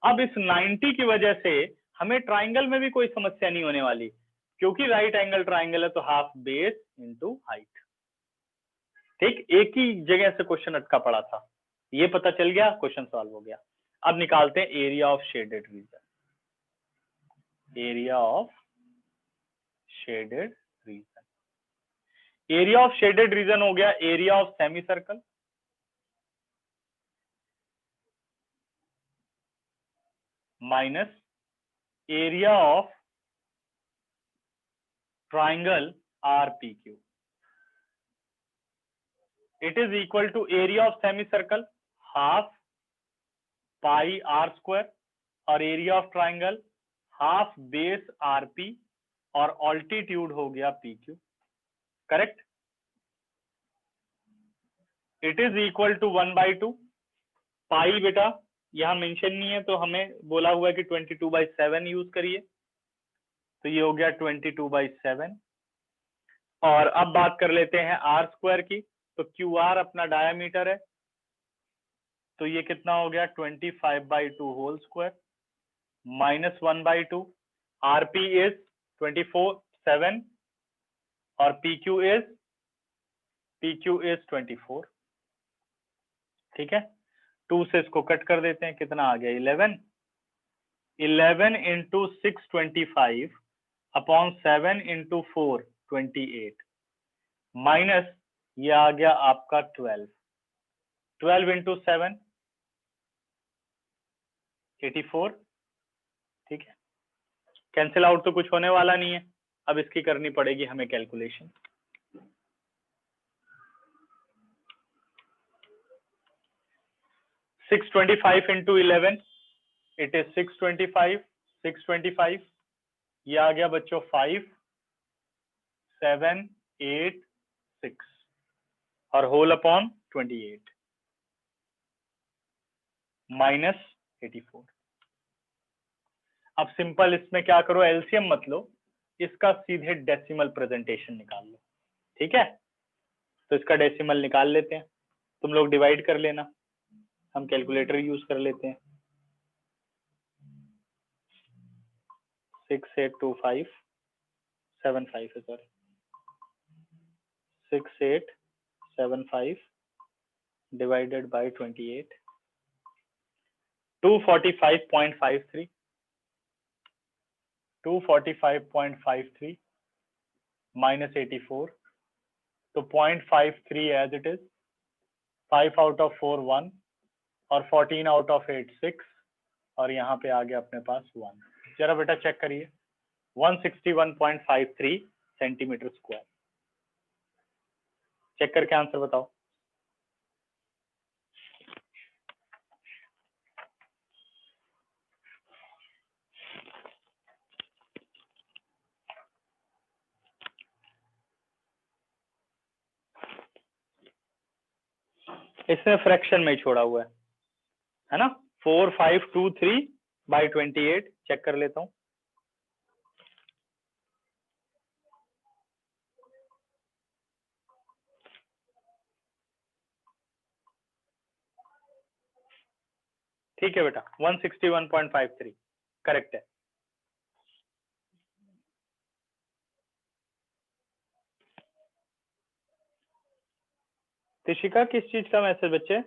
अब इस 90 की वजह से हमें ट्राइंगल में भी कोई समस्या नहीं होने वाली, क्योंकि राइट एंगल ट्राइंगल है तो हाफ बेस इनटू हाइट। ठीक, एक ही जगह से क्वेश्चन अटका पड़ा था, ये पता चल गया, क्वेश्चन सॉल्व हो गया। अब निकालते हैं area of shaded region. Area of shaded region, area of shaded reason हो गया area of semi circle minus area of triangle RPQ। It is equal to area of semicircle half pi r square और area of triangle half base RP और altitude हो गया PQ। Correct? It is equal to 1/2। पाई बेटा यहाँ mention नहीं है, तो हमें बोला हुआ है कि 22/7 यूज करिए, तो ये हो गया 22/7। और अब बात कर लेते हैं R स्क्वायर की, तो QR अपना डायामीटर है, तो ये कितना हो गया 25/2 whole square minus 1/2। RP is 24/7 और PQ इज 24। ठीक है, 2 से इसको कट कर देते हैं, कितना आ गया 11 इंटू 625 अपॉन 7 इंटू 4 28 माइनस ये आ गया आपका 12 इंटू 7 84। ठीक है, कैंसिल आउट तो कुछ होने वाला नहीं है, अब इसकी करनी पड़ेगी हमें calculation. Six 25 into 11 it is 625 ये आ गया बच्चों 5 7 8 6 और होल अपॉन 28 माइनस 84। अब सिंपल इसमें क्या करो, एलसीएम मत लो, इसका सीधे डेसिमल प्रेजेंटेशन निकाल लो। ठीक है, तो इसका डेसिमल निकाल लेते हैं, तुम लोग डिवाइड कर लेना, हम कैलकुलेटर यूज कर लेते हैं। 682575 है, सॉरी 6875 डिवाइडेड बाय 28 245.53 माइनस 84, तो 0.53 as it is, 5 out of 4 1 और 14 आउट ऑफ 8 6 और यहाँ पे आ गया अपने पास 1। जरा बेटा चेक करिए, 161.53 सेंटीमीटर स्क्वायर। चेक करके आंसर बताओ। इसने फ्रैक्शन में ही छोड़ा हुआ है ना। 4523/28 चेक कर लेता हूं। ठीक है बेटा, 161.53 करेक्ट है। तिशिका किस चीज का मैसेज बच्चे?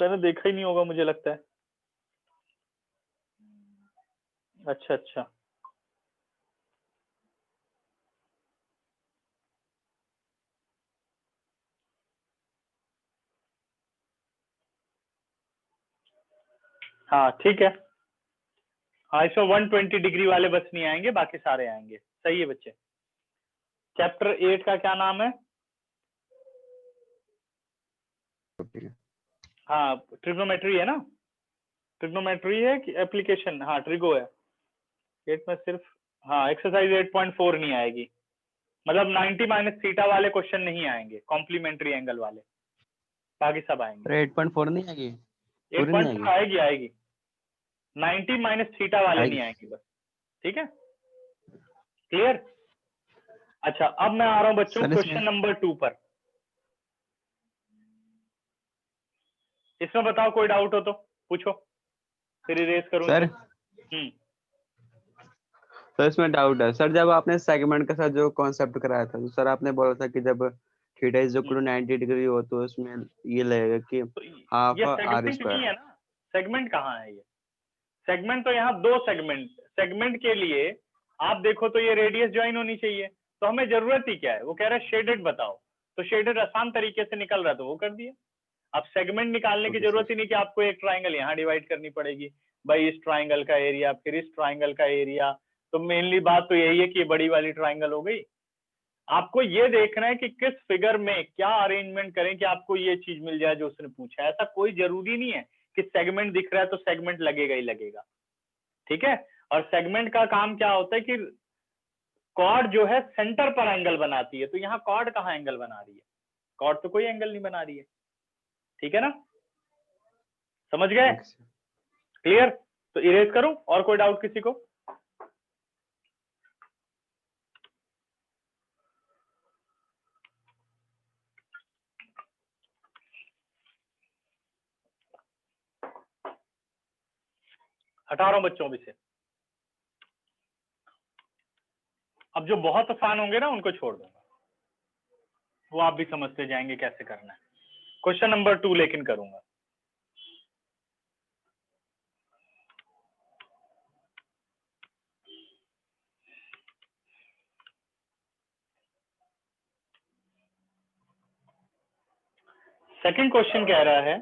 मैंने देखा ही नहीं होगा मुझे लगता है। अच्छा अच्छा, हाँ ठीक है। हाँ, इसमें 120 डिग्री वाले बस नहीं आएंगे, बाकी सारे आएंगे। सही है बच्चे। चैप्टर 8 का क्या नाम है? हाँ, ट्रिग्नोमेट्री है ना। ट्रिग्नोमेट्री है कि एप्लीकेशन? हाँ, ट्रिगो है। 8 में सिर्फ हाँ एक्सरसाइज 8.4 नहीं आएगी, मतलब 90 माइनस थीटा वाले क्वेश्चन नहीं आएंगे, कॉम्प्लीमेंट्री एंगल वाले, बाकी सब आएंगे। अरे 8.4 नहीं आएगी? पूरी नहीं 8.4 आएगी? आएगी आएगी, 90 माइनस थीटा वाले आएगी। नहीं आएंगे बस। ठीक है, क्लियर। अच्छा, अब मैं आ रहा हूं बच्चों सर, इसमें क्वेश्चन नंबर 2 पर। इसमें बताओ, कोई डाउट हो तो पूछो, फिर इरेज करूं सर इसे। सर इसमें डाउट है सर। जब आपने सेगमेंट के साथ जो कॉन्सेप्ट कराया था, तो सर आपने बोला था कि जब theta is equal to 90 degree हो तो उसमें ये लगेगा कि तो हाफ ये आर सेगमेंट नहीं स्क्वायर। है ना, सेगमेंट कहाँ है ये? सेगमेंट तो यहाँ दो सेगमेंट, सेगमेंट के लिए आप देखो तो ये रेडियस ज्वाइन होनी चाहिए, तो हमें जरूरत ही क्या है? वो कह रहा है शेडेड बताओ, तो शेडेड आसान तरीके से निकल रहा है तो वो कर दिया। अब सेगमेंट निकालने की ओके जरूरत सर। ही नहीं कि आपको एक ट्राइंगल यहाँ डिवाइड करनी पड़ेगी, भाई इस ट्राइंगल का एरिया फिर इस ट्राइंगल का एरिया। तो मेनली बात तो यही है कि ये बड़ी वाली ट्राइंगल हो गई। आपको ये देखना है कि किस फिगर में क्या अरेंजमेंट करें कि आपको ये चीज मिल जाए जो उसने पूछा है। ऐसा कोई जरूरी नहीं है कि सेगमेंट दिख रहा है तो सेगमेंट लगेगा ही लगेगा। ठीक है, और सेगमेंट का काम क्या होता है कि कॉर्ड जो है सेंटर पर एंगल बनाती है, तो यहाँ कॉर्ड कहाँ एंगल बना रही है? कॉर्ड तो कोई एंगल नहीं बना रही है। ठीक है ना, समझ गए? Okay sir. क्लियर? तो इरेज करूं, और कोई डाउट किसी को? हटा रहा हूं बच्चों अभी से। अब जो बहुत आसान होंगे ना उनको छोड़ दूंगा, वो आप भी समझते जाएंगे कैसे करना है। क्वेश्चन नंबर 2 लेकिन करूंगा। सेकंड क्वेश्चन कह रहा है,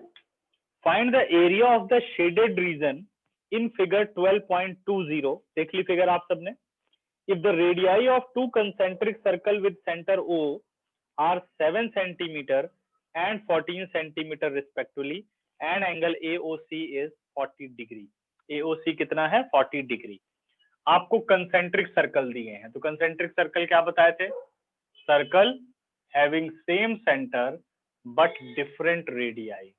find the area of the shaded region in figure 12.20। देख ली फिगर आप सबने। If the radii of two concentric circle with centre O are 7 centimetre and 14 centimetre respectively and angle AOC is 40 degree. AOC कितना है? 40 degree. आपको concentric circle दिए हैं, तो कंसेंट्रिक सर्कल क्या बताए थे? Circle having same centre but different radii.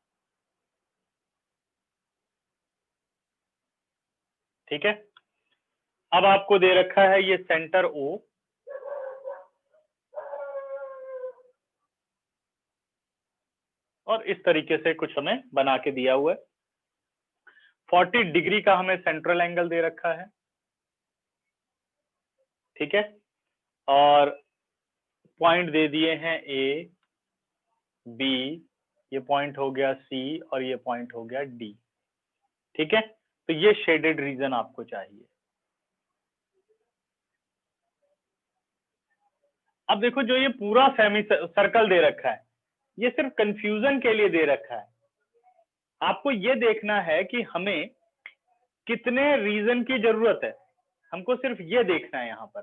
ठीक है, अब आपको दे रखा है ये सेंटर O, और इस तरीके से कुछ हमें बना के दिया हुआ है। 40 डिग्री का हमें सेंट्रल एंगल दे रखा है। ठीक है, और पॉइंट दे दिए हैं A, B, ये पॉइंट हो गया C, और ये पॉइंट हो गया D। ठीक है, तो ये शेडेड रीजन आपको चाहिए। अब देखो, जो ये पूरा सेमी सर्कल दे रखा है, ये सिर्फ कंफ्यूजन के लिए दे रखा है। आपको ये देखना है कि हमें कितने रीजन की जरूरत है, हमको सिर्फ ये देखना है यहाँ पर।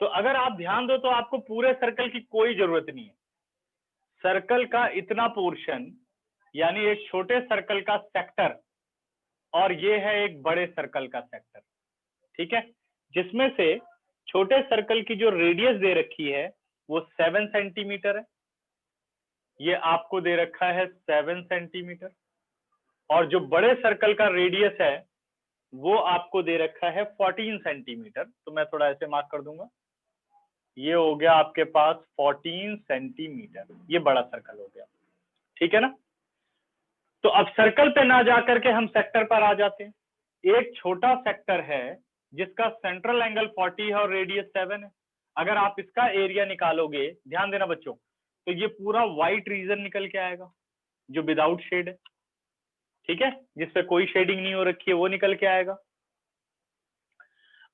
तो अगर आप ध्यान दो तो आपको पूरे सर्कल की कोई जरूरत नहीं है। सर्कल का इतना पोर्शन, यानी एक छोटे सर्कल का सेक्टर, और ये है एक बड़े सर्कल का सेक्टर। ठीक है, जिसमें से छोटे सर्कल की जो रेडियस दे रखी है वो 7 सेंटीमीटर है, ये आपको दे रखा है 7 सेंटीमीटर, और जो बड़े सर्कल का रेडियस है वो आपको दे रखा है 14 सेंटीमीटर। तो मैं थोड़ा ऐसे मार्क कर दूंगा, ये हो गया आपके पास 14 सेंटीमीटर, ये बड़ा सर्कल हो गया, ठीक है ना। तो अब सर्कल पे ना जाकर के हम सेक्टर पर आ जाते हैं। एक छोटा सेक्टर है जिसका सेंट्रल एंगल 40 है और रेडियस 7 है। अगर आप इसका एरिया निकालोगे, ध्यान देना बच्चों, तो ये पूरा व्हाइट रीजन निकल के आएगा जो विदाउट शेड है, ठीक है, जिसपे कोई शेडिंग नहीं हो रखी है, वो निकल के आएगा।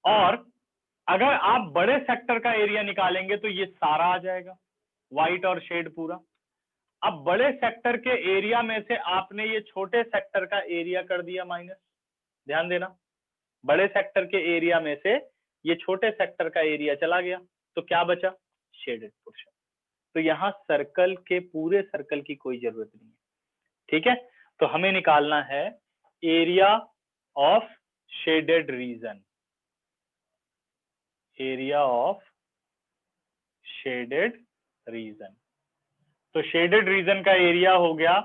और अगर आप बड़े सेक्टर का एरिया निकालेंगे तो ये सारा आ जाएगा, व्हाइट और शेड पूरा। अब बड़े सेक्टर के एरिया में से आपने ये छोटे सेक्टर का एरिया कर दिया माइनस, ध्यान देना, बड़े सेक्टर के एरिया में से ये छोटे सेक्टर का एरिया चला गया, तो क्या बचा? Shaded portion. तो यहाँ सर्कल के पूरे सर्कल की कोई जरूरत नहीं है, ठीक है। तो हमें निकालना है area of shaded region, area of shaded region. तो शेडेड रीजन का एरिया हो गया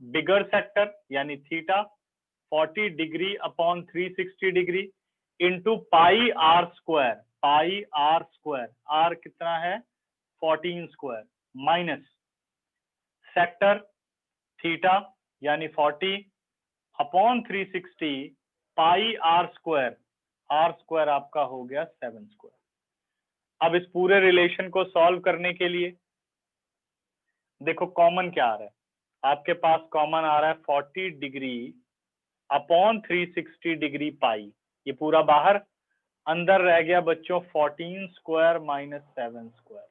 बिगर सेक्टर यानी theta 40 degree upon 360 degree into pi are square, pi are square, r कितना है 14 स्क्वायर, माइनस सेक्टर थीटा यानी 40 upon 360 pi are square, r square आपका हो गया 7 स्क्वायर। अब इस पूरे रिलेशन को सॉल्व करने के लिए देखो कॉमन क्या आ रहा है, आपके पास कॉमन आ रहा है 40 डिग्री अपॉन 360 डिग्री पाई, ये पूरा बाहर, अंदर रह गया बच्चों 14 स्क्वायर माइनस 7 स्क्वायर,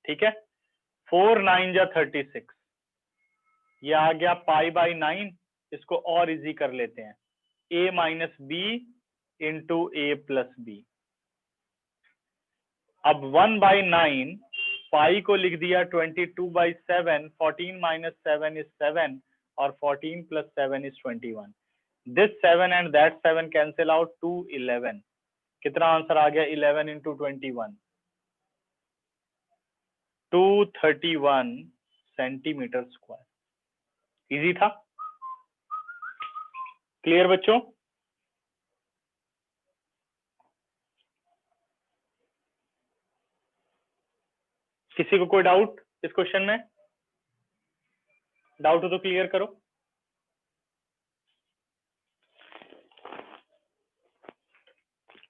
ठीक है। 4 9 जा 36, ये आ गया पाई बाई 9, इसको और इजी कर लेते हैं, a minus B into A plus B. अब 1/9 पाई को लिख दिया 22/7, 14 माइनस 7 इज 7 और 14 प्लस 7 is 21। This 7 and that 7 cancel out to 11। कितना आंसर आ गया? 11 इंटू 21, 231 सेंटीमीटर स्क्वायर। इजी था, क्लियर बच्चों? किसी को कोई डाउट इस क्वेश्चन में? डाउट हो तो क्लियर करो।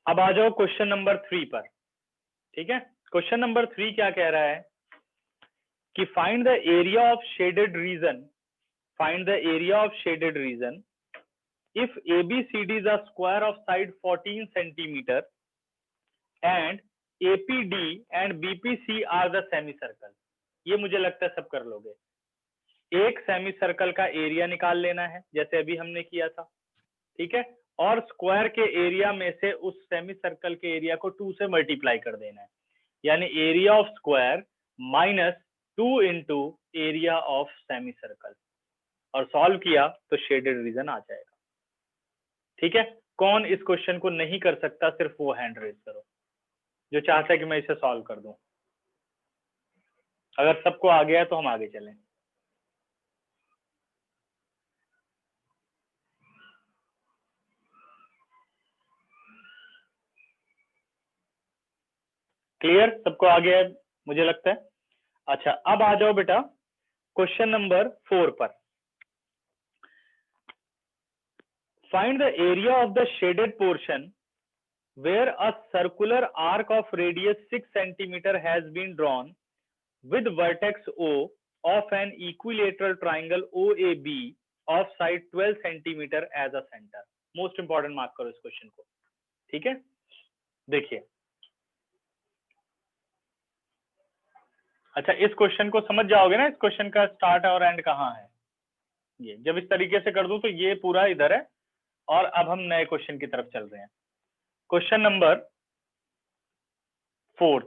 अब आ जाओ क्वेश्चन नंबर 3 पर, ठीक है। क्वेश्चन नंबर 3 क्या कह रहा है कि find the area of shaded reason, find the area of shaded reason if ABCD is a square of side 14 centimeter and APD and BPC are the semicircle। ये मुझे लगता है सब कर लोगे। एक सेमी सर्कल का एरिया निकाल लेना है जैसे अभी हमने किया था, ठीक है, और स्क्वायर के एरिया में से उस सेमी सर्कल के एरिया को 2 से मल्टीप्लाई कर देना है, यानी area of square minus 2 into area of semi circle, और सॉल्व किया तो शेडेड रीजन आ जाएगा, ठीक है। कौन इस क्वेश्चन को नहीं कर सकता? सिर्फ वो हैंड रेज करो जो चाहता है कि मैं इसे सॉल्व कर दूं। अगर सबको आ गया है तो हम आगे चलें। क्लियर? सबको आ गया है मुझे लगता है। अच्छा, अब आ जाओ बेटा क्वेश्चन नंबर 4 पर। Find the area of the shaded portion where a circular arc of radius 6 centimeter has been drawn with vertex O of an equilateral triangle OAB of side 12 centimeter as a center। Most important mark करो इस question को, ठीक है। देखिए, अच्छा इस question को समझ जाओगे ना, इस क्वेश्चन का स्टार्ट और एंड कहाँ है। ये जब इस तरीके से कर दूं तो ये पूरा इधर है, और अब हम नए क्वेश्चन की तरफ चल रहे हैं। क्वेश्चन नंबर 4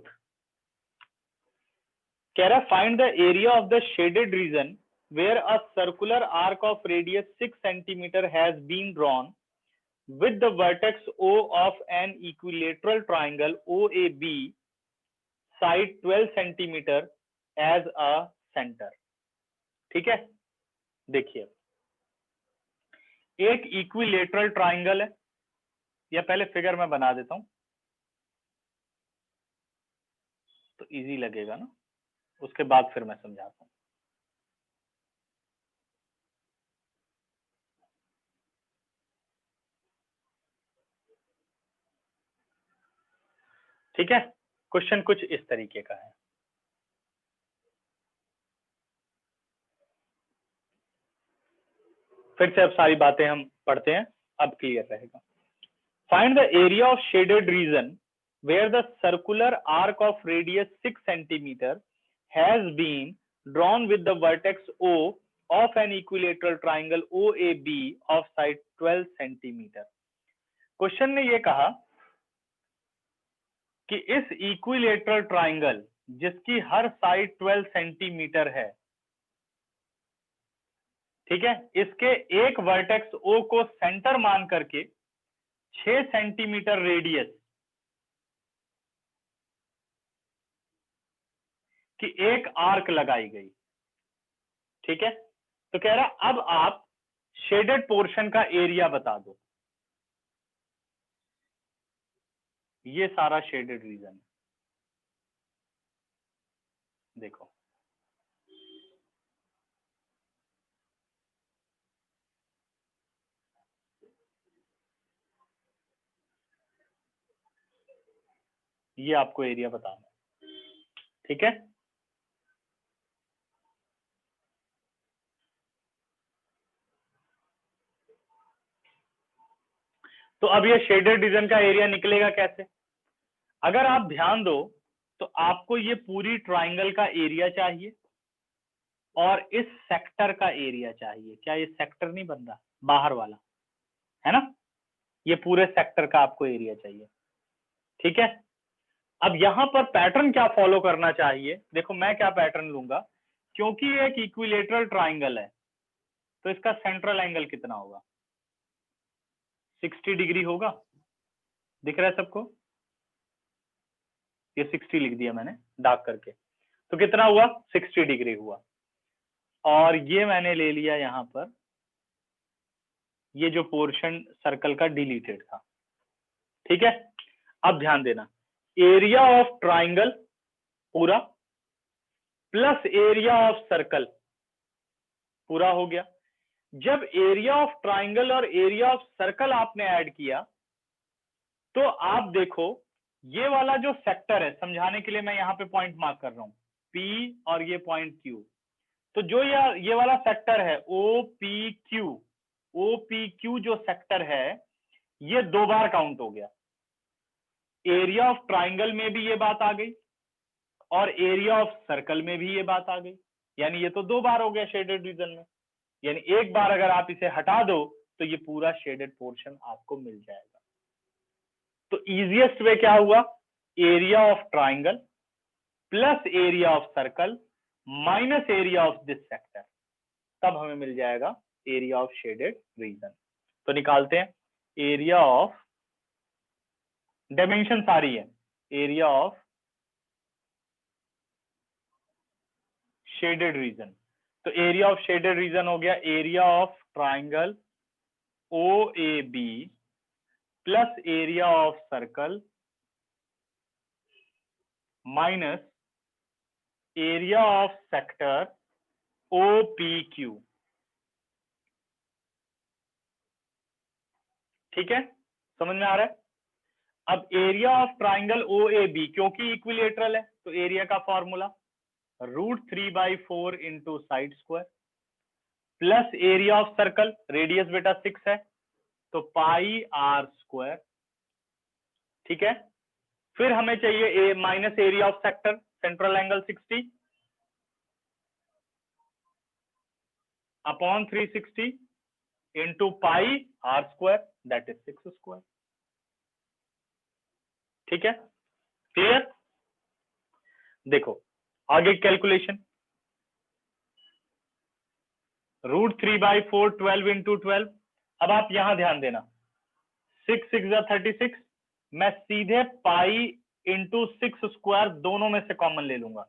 कह रहा find the area of the shaded region where a circular arc of radius 6 centimetre has been drawn with the vertex O of an equilateral triangle OAB side 12 centimeter as a centre. ठीक है, देखिए एक equilateral triangle है, या पहले figure में बना देता हूं तो इजी लगेगा ना, उसके बाद फिर मैं समझाता हूं। ठीक है, क्वेश्चन कुछ इस तरीके का है। फिर से अब सारी बातें हम पढ़ते हैं, अब क्लियर रहेगा। Find the area of shaded reason where the circular arc of radius 6 centimeter has been drawn with the vertex O of an equilateral triangle OAB of side 12 centimeter। Question ने ये कहा कि इस इक्विलेटरल ट्राइंगल जिसकी हर side 12 centimetre है, ठीक है, इसके एक वर्टेक्स O को सेंटर मान करके 6 सेंटीमीटर रेडियस की एक आर्क लगाई गई। ठीक है, तो कह रहा अब आप शेडेड पोर्शन का एरिया बता दो। ये सारा शेडेड रीजन है, देखो ये आपको एरिया बताना है। ठीक है, तो अब ये शेडेड रीजन का एरिया निकलेगा कैसे? अगर आप ध्यान दो तो आपको ये पूरी ट्राइंगल का एरिया चाहिए और इस सेक्टर का एरिया चाहिए। क्या ये सेक्टर नहीं बन रहा बाहर वाला, है ना? ये पूरे सेक्टर का आपको एरिया चाहिए। ठीक है, अब यहां पर पैटर्न क्या फॉलो करना चाहिए? देखो मैं क्या पैटर्न लूंगा, क्योंकि ये एक इक्विलेटरल ट्राइंगल है तो इसका सेंट्रल एंगल कितना होगा? 60 डिग्री होगा। दिख रहा है सबको? ये 60 लिख दिया मैंने डार्क करके, तो कितना हुआ? 60 डिग्री हुआ। और ये मैंने ले लिया यहां पर, ये जो पोर्शन सर्कल का डिलीटेड था। ठीक है, अब ध्यान देना, एरिया ऑफ ट्राइंगल पूरा प्लस एरिया ऑफ सर्कल पूरा हो गया। जब एरिया ऑफ ट्राइंगल और एरिया ऑफ सर्कल आपने ऐड किया तो आप देखो ये वाला जो सेक्टर है, समझाने के लिए मैं यहाँ पे पॉइंट मार्क कर रहा हूं, P और ये पॉइंट Q, तो जो ये वाला सेक्टर है OPQ जो सेक्टर है ये 2 बार काउंट हो गया। एरिया ऑफ ट्राइंगल में भी ये बात आ गई और एरिया ऑफ सर्कल में भी ये बात आ गई, यानी ये तो 2 बार हो गया शेडेड रीजन में। यानी एक बार अगर आप इसे हटा दो तो ये पूरा शेडेड पोर्शन आपको मिल जाएगा। तो इजीएस्ट वे क्या हुआ? Area of triangle plus area of circle minus area of this sector, तब हमें मिल जाएगा एरिया ऑफ शेडेड रीजन। तो निकालते हैं एरिया ऑफ, डायमेंशन सारी है, एरिया ऑफ शेडेड रीजन। तो एरिया ऑफ शेडेड रीजन हो गया area of triangle OAB plus area of circle minus area of sector OPQ। ठीक है, समझ में आ रहा है? अब एरिया ऑफ ट्राइंगल OAB क्योंकि इक्विलेटरल है तो एरिया का formula √3/4 into side square plus area of circle, radius बेटा 6 है तो πr²। ठीक है, फिर हमें चाहिए minus area of sector, central angle 60 upon 360 into πr², that is 6²। ठीक है, क्लियर? देखो आगे कैलकुलेशन, √3/4 12 इंटू 12। अब आप यहां ध्यान देना, 6 6 36, मैं सीधे π इंटू 6² दोनों में से कॉमन ले लूंगा।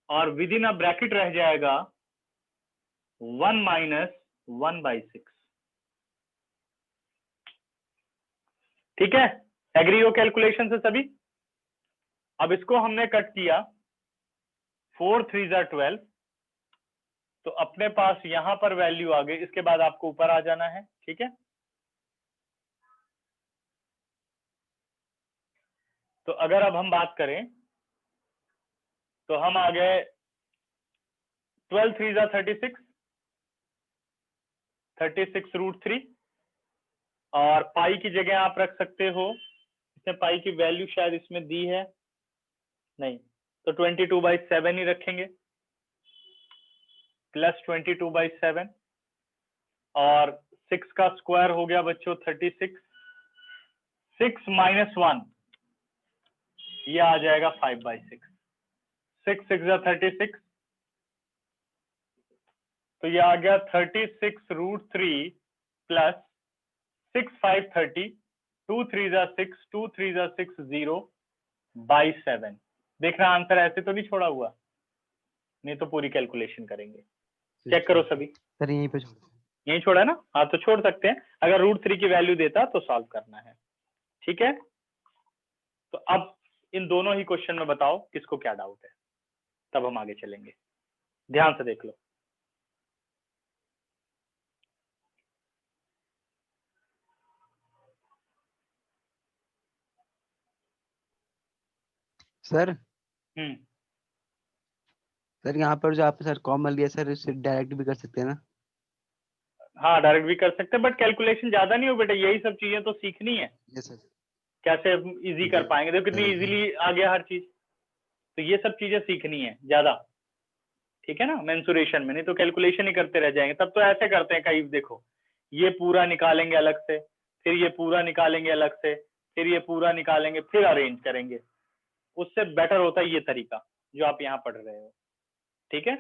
और विद इन अ ब्रैकेट रह जाएगा 1 माइनस 1/6। ठीक है, एग्री हो कैलकुलेशन से सभी? अब इसको हमने कट किया, 4 3 12, तो अपने पास यहां पर वैल्यू आ गई। इसके बाद आपको ऊपर आ जाना है। ठीक है, तो अगर अब हम बात करें तो हम आ गए 12 3 36, 36√3, और पाई की जगह आप रख सकते हो, इसमें पाई की वैल्यू शायद इसमें दी है नहीं, तो 22/7 ही रखेंगे, प्लस 22/7, और 6 का स्क्वायर हो गया बच्चों 36, 6 माइनस 1 ये आ जाएगा 5/6, 6 6 36, तो ये आ गया 36√3 प्लस 6 5 30, 2 3 6, 2 3 6 0/7। देखना आंसर ऐसे तो नहीं छोड़ा हुआ, नहीं तो पूरी कैलकुलेशन करेंगे। चेक करो सभी, सर यहीं पे छोड़ दो। यही छोड़ा है ना? हाँ तो छोड़ सकते हैं, अगर √3 की वैल्यू देता तो सॉल्व करना है। ठीक है, तो अब इन दोनों ही क्वेश्चन में बताओ किसको क्या डाउट है, तब हम आगे चलेंगे। ध्यान से देख लो। सर हम्म, सर यहाँ पर जो आपने सर कॉमन लिया सर, इससे डायरेक्ट भी कर सकते हैं ना? हाँ डायरेक्ट भी कर सकते हैं, बट कैलकुलेशन ज्यादा नहीं हो बेटा, यही सब चीजें तो सीखनी है, यस सर। कैसे इजी कर पाएंगे। देखो कितनी इजीली आ गया हर चीज, तो ये सब चीजें सीखनी है ज्यादा। ठीक है ना, मेंसुरेशन में, नहीं तो कैलकुलेशन ही करते रह जाएंगे। तब तो ऐसे करते हैं कई, देखो ये पूरा निकालेंगे अलग से, फिर ये पूरा निकालेंगे अलग से, फिर ये पूरा निकालेंगे, फिर अरेंज करेंगे। उससे बेटर होता है ये तरीका जो आप यहाँ पढ़ रहे हो। ठीक है,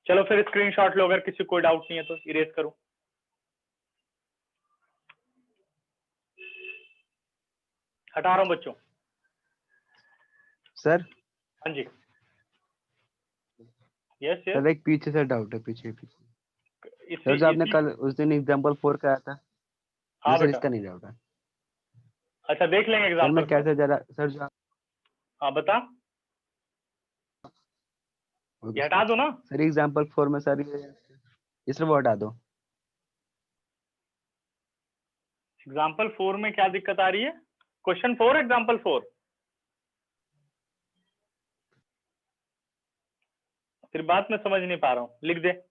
चलो फिर स्क्रीनशॉट लो, अगर किसी को डाउट नहीं है तो इरेज करो। हटा रहा हूं बच्चों। सर हाँ जी, यस यस। सर एक पीछे से डाउट है, पीछे इसी सर जो आपने इसी कल उस दिन एग्जांपल 4 कराया था, हाँ सर बेटा, इसका नहीं डाउट है। अच्छा देख लेंगे सर मैं एग्जाम्पल। कैसे जरा सर जो हाँ बता, ओके ये हटा दो ना। सर एग्जांपल 4 में सर ये सर वो हटा दो। एग्जाम्पल 4 में क्या दिक्कत आ रही है? क्वेश्चन 4 एग्जाम्पल 4, फिर बात मैं समझ नहीं पा रहा हूँ, लिख दे।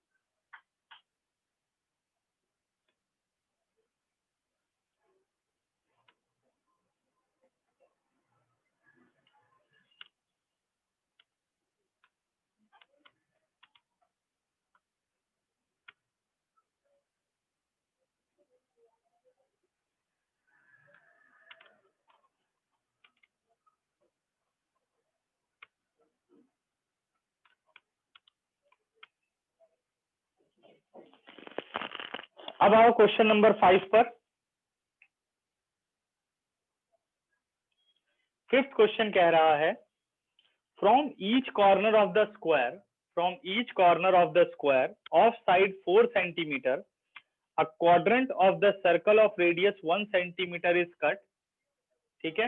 अब आओ क्वेश्चन नंबर 5 पर। फिफ्थ क्वेश्चन कह रहा है, from each corner of the square, from each corner of the square of side 4 centimetre, a quadrant of the circle of radius 1 centimeter is cut। ठीक है,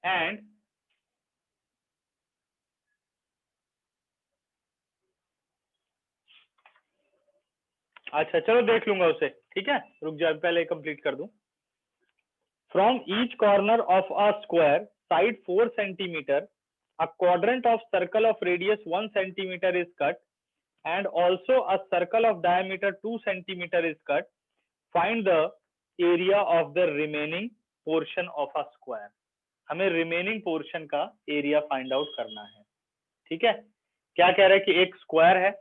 एंड अच्छा चलो देख लूंगा उसे। ठीक है, रुक जा, पहले कंप्लीट कर दूं। From each corner of a square side 4 centimetre, a quadrant of circle of radius 1 centimeter is cut and also a circle of diameter 2 centimeter is cut, find the area of the remaining portion of a square। हमें remaining portion का area find out करना है। ठीक है, क्या कह रहा है कि एक स्क्वायर है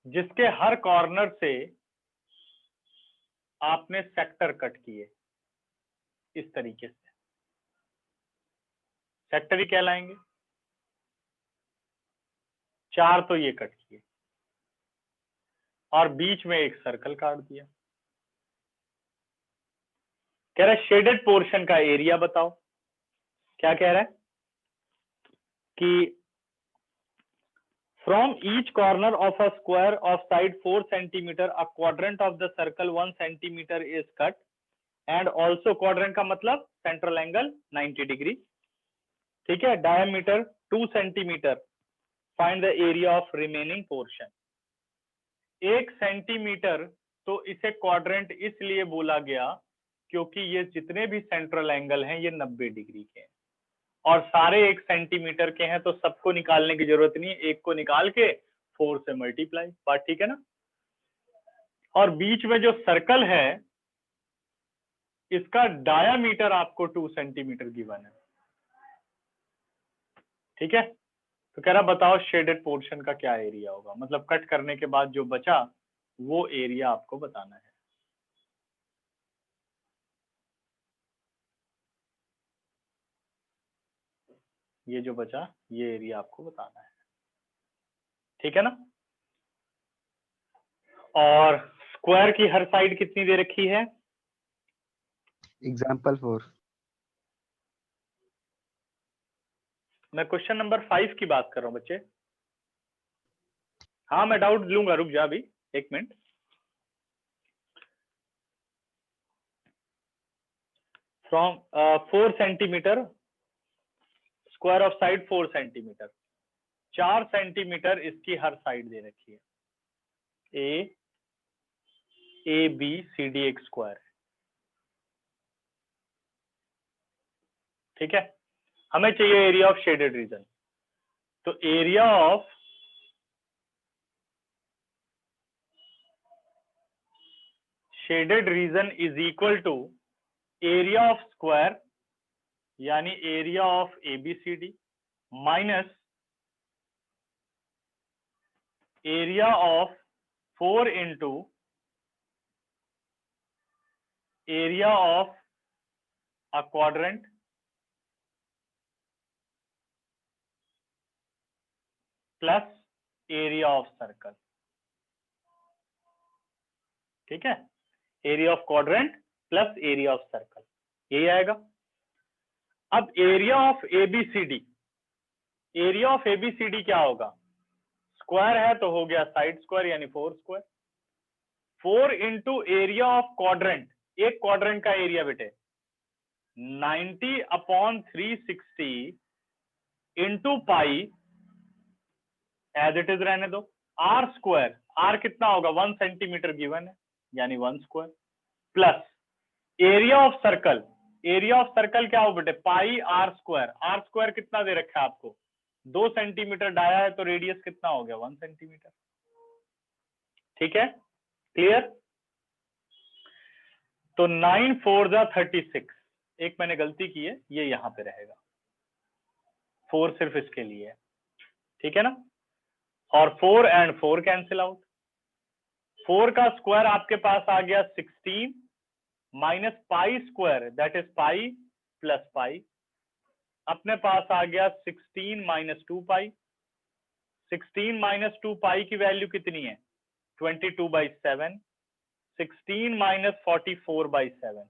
जिसके हर कॉर्नर से आपने सेक्टर कट किए, इस तरीके से सेक्टर ही कहलाएंगे। 4 तो ये कट किए और बीच में एक सर्कल काट दिया। कह रहा है शेडेड पोर्शन का एरिया बताओ। क्या कह रहा है कि from each corner of a square of side 4 centimetre a quadrant of the circle 1 centimetre is cut and also quadrant का मतलब सेंट्रल एंगल 90 डिग्री। ठीक है, diameter 2 centimetre, find the area of remaining portion. 1 centimetre, तो इसे quadrant इसलिए बोला गया क्योंकि ये जितने भी सेंट्रल एंगल हैं ये 90 डिग्री के हैं और सारे 1 सेंटीमीटर के हैं, तो सबको निकालने की जरूरत नहीं है, एक को निकाल के 4 से मल्टीप्लाई। बात ठीक है ना। और बीच में जो सर्कल है इसका डायामीटर आपको 2 सेंटीमीटर गिवन है। ठीक है, तो कह रहा बताओ शेडेड पोर्शन का क्या एरिया होगा, मतलब कट करने के बाद जो बचा वो एरिया आपको बताना है। ये जो बचा ये एरिया आपको बताना है। ठीक है ना। और स्क्वायर की हर साइड कितनी दे रखी है? एग्जाम्पल 4। मैं क्वेश्चन नंबर 5 की बात कर रहा हूं बच्चे। हाँ मैं डाउट लूंगा, रुक जा अभी 1 minute. From 4 centimetre, square of side 4 centimetre, 4 centimetre इसकी हर साइड दे रखी है। ए बी सी डी एक स्क्वायर है। ठीक है, हमें चाहिए एरिया ऑफ शेडेड रीजन। तो area of shaded region is equal to area of square यानी area of ABCD minus area of 4 into area of a quadrant plus area of circle. ठीक है, area of quadrant plus area of circle, यही आएगा। अब area of ABCD, area of ABCD क्या होगा? Square है तो हो गया साइड स्क्वायर यानी 4 square. 4 into area of quadrant, एक क्वाड्रेंट का एरिया बेटे 90/360 into pi, as it is रहने दो, आर स्क्वायर, आर कितना होगा 1 सेंटीमीटर गिवन है यानी 1 square, plus area of circle, area of circle क्या हो बेटे पाई आर स्क्वायर, आर स्क्वायर कितना दे रखा है आपको 2 सेंटीमीटर डाया है तो रेडियस कितना हो गया 1 सेंटीमीटर। ठीक है, क्लियर। तो 9 4 जा 36, एक मैंने गलती की है, ये यहां पे रहेगा, 4 सिर्फ इसके लिए है। ठीक है ना, और 4 एंड 4 कैंसिल आउट, 4 का स्क्वायर आपके पास आ गया 16 minus pi square that is pi plus pi, अपने पास आ गया 16 माइनस 2 पाई। 16 माइनस 2 पाई की वैल्यू कितनी है 22/7, 16 माइनस 44/7,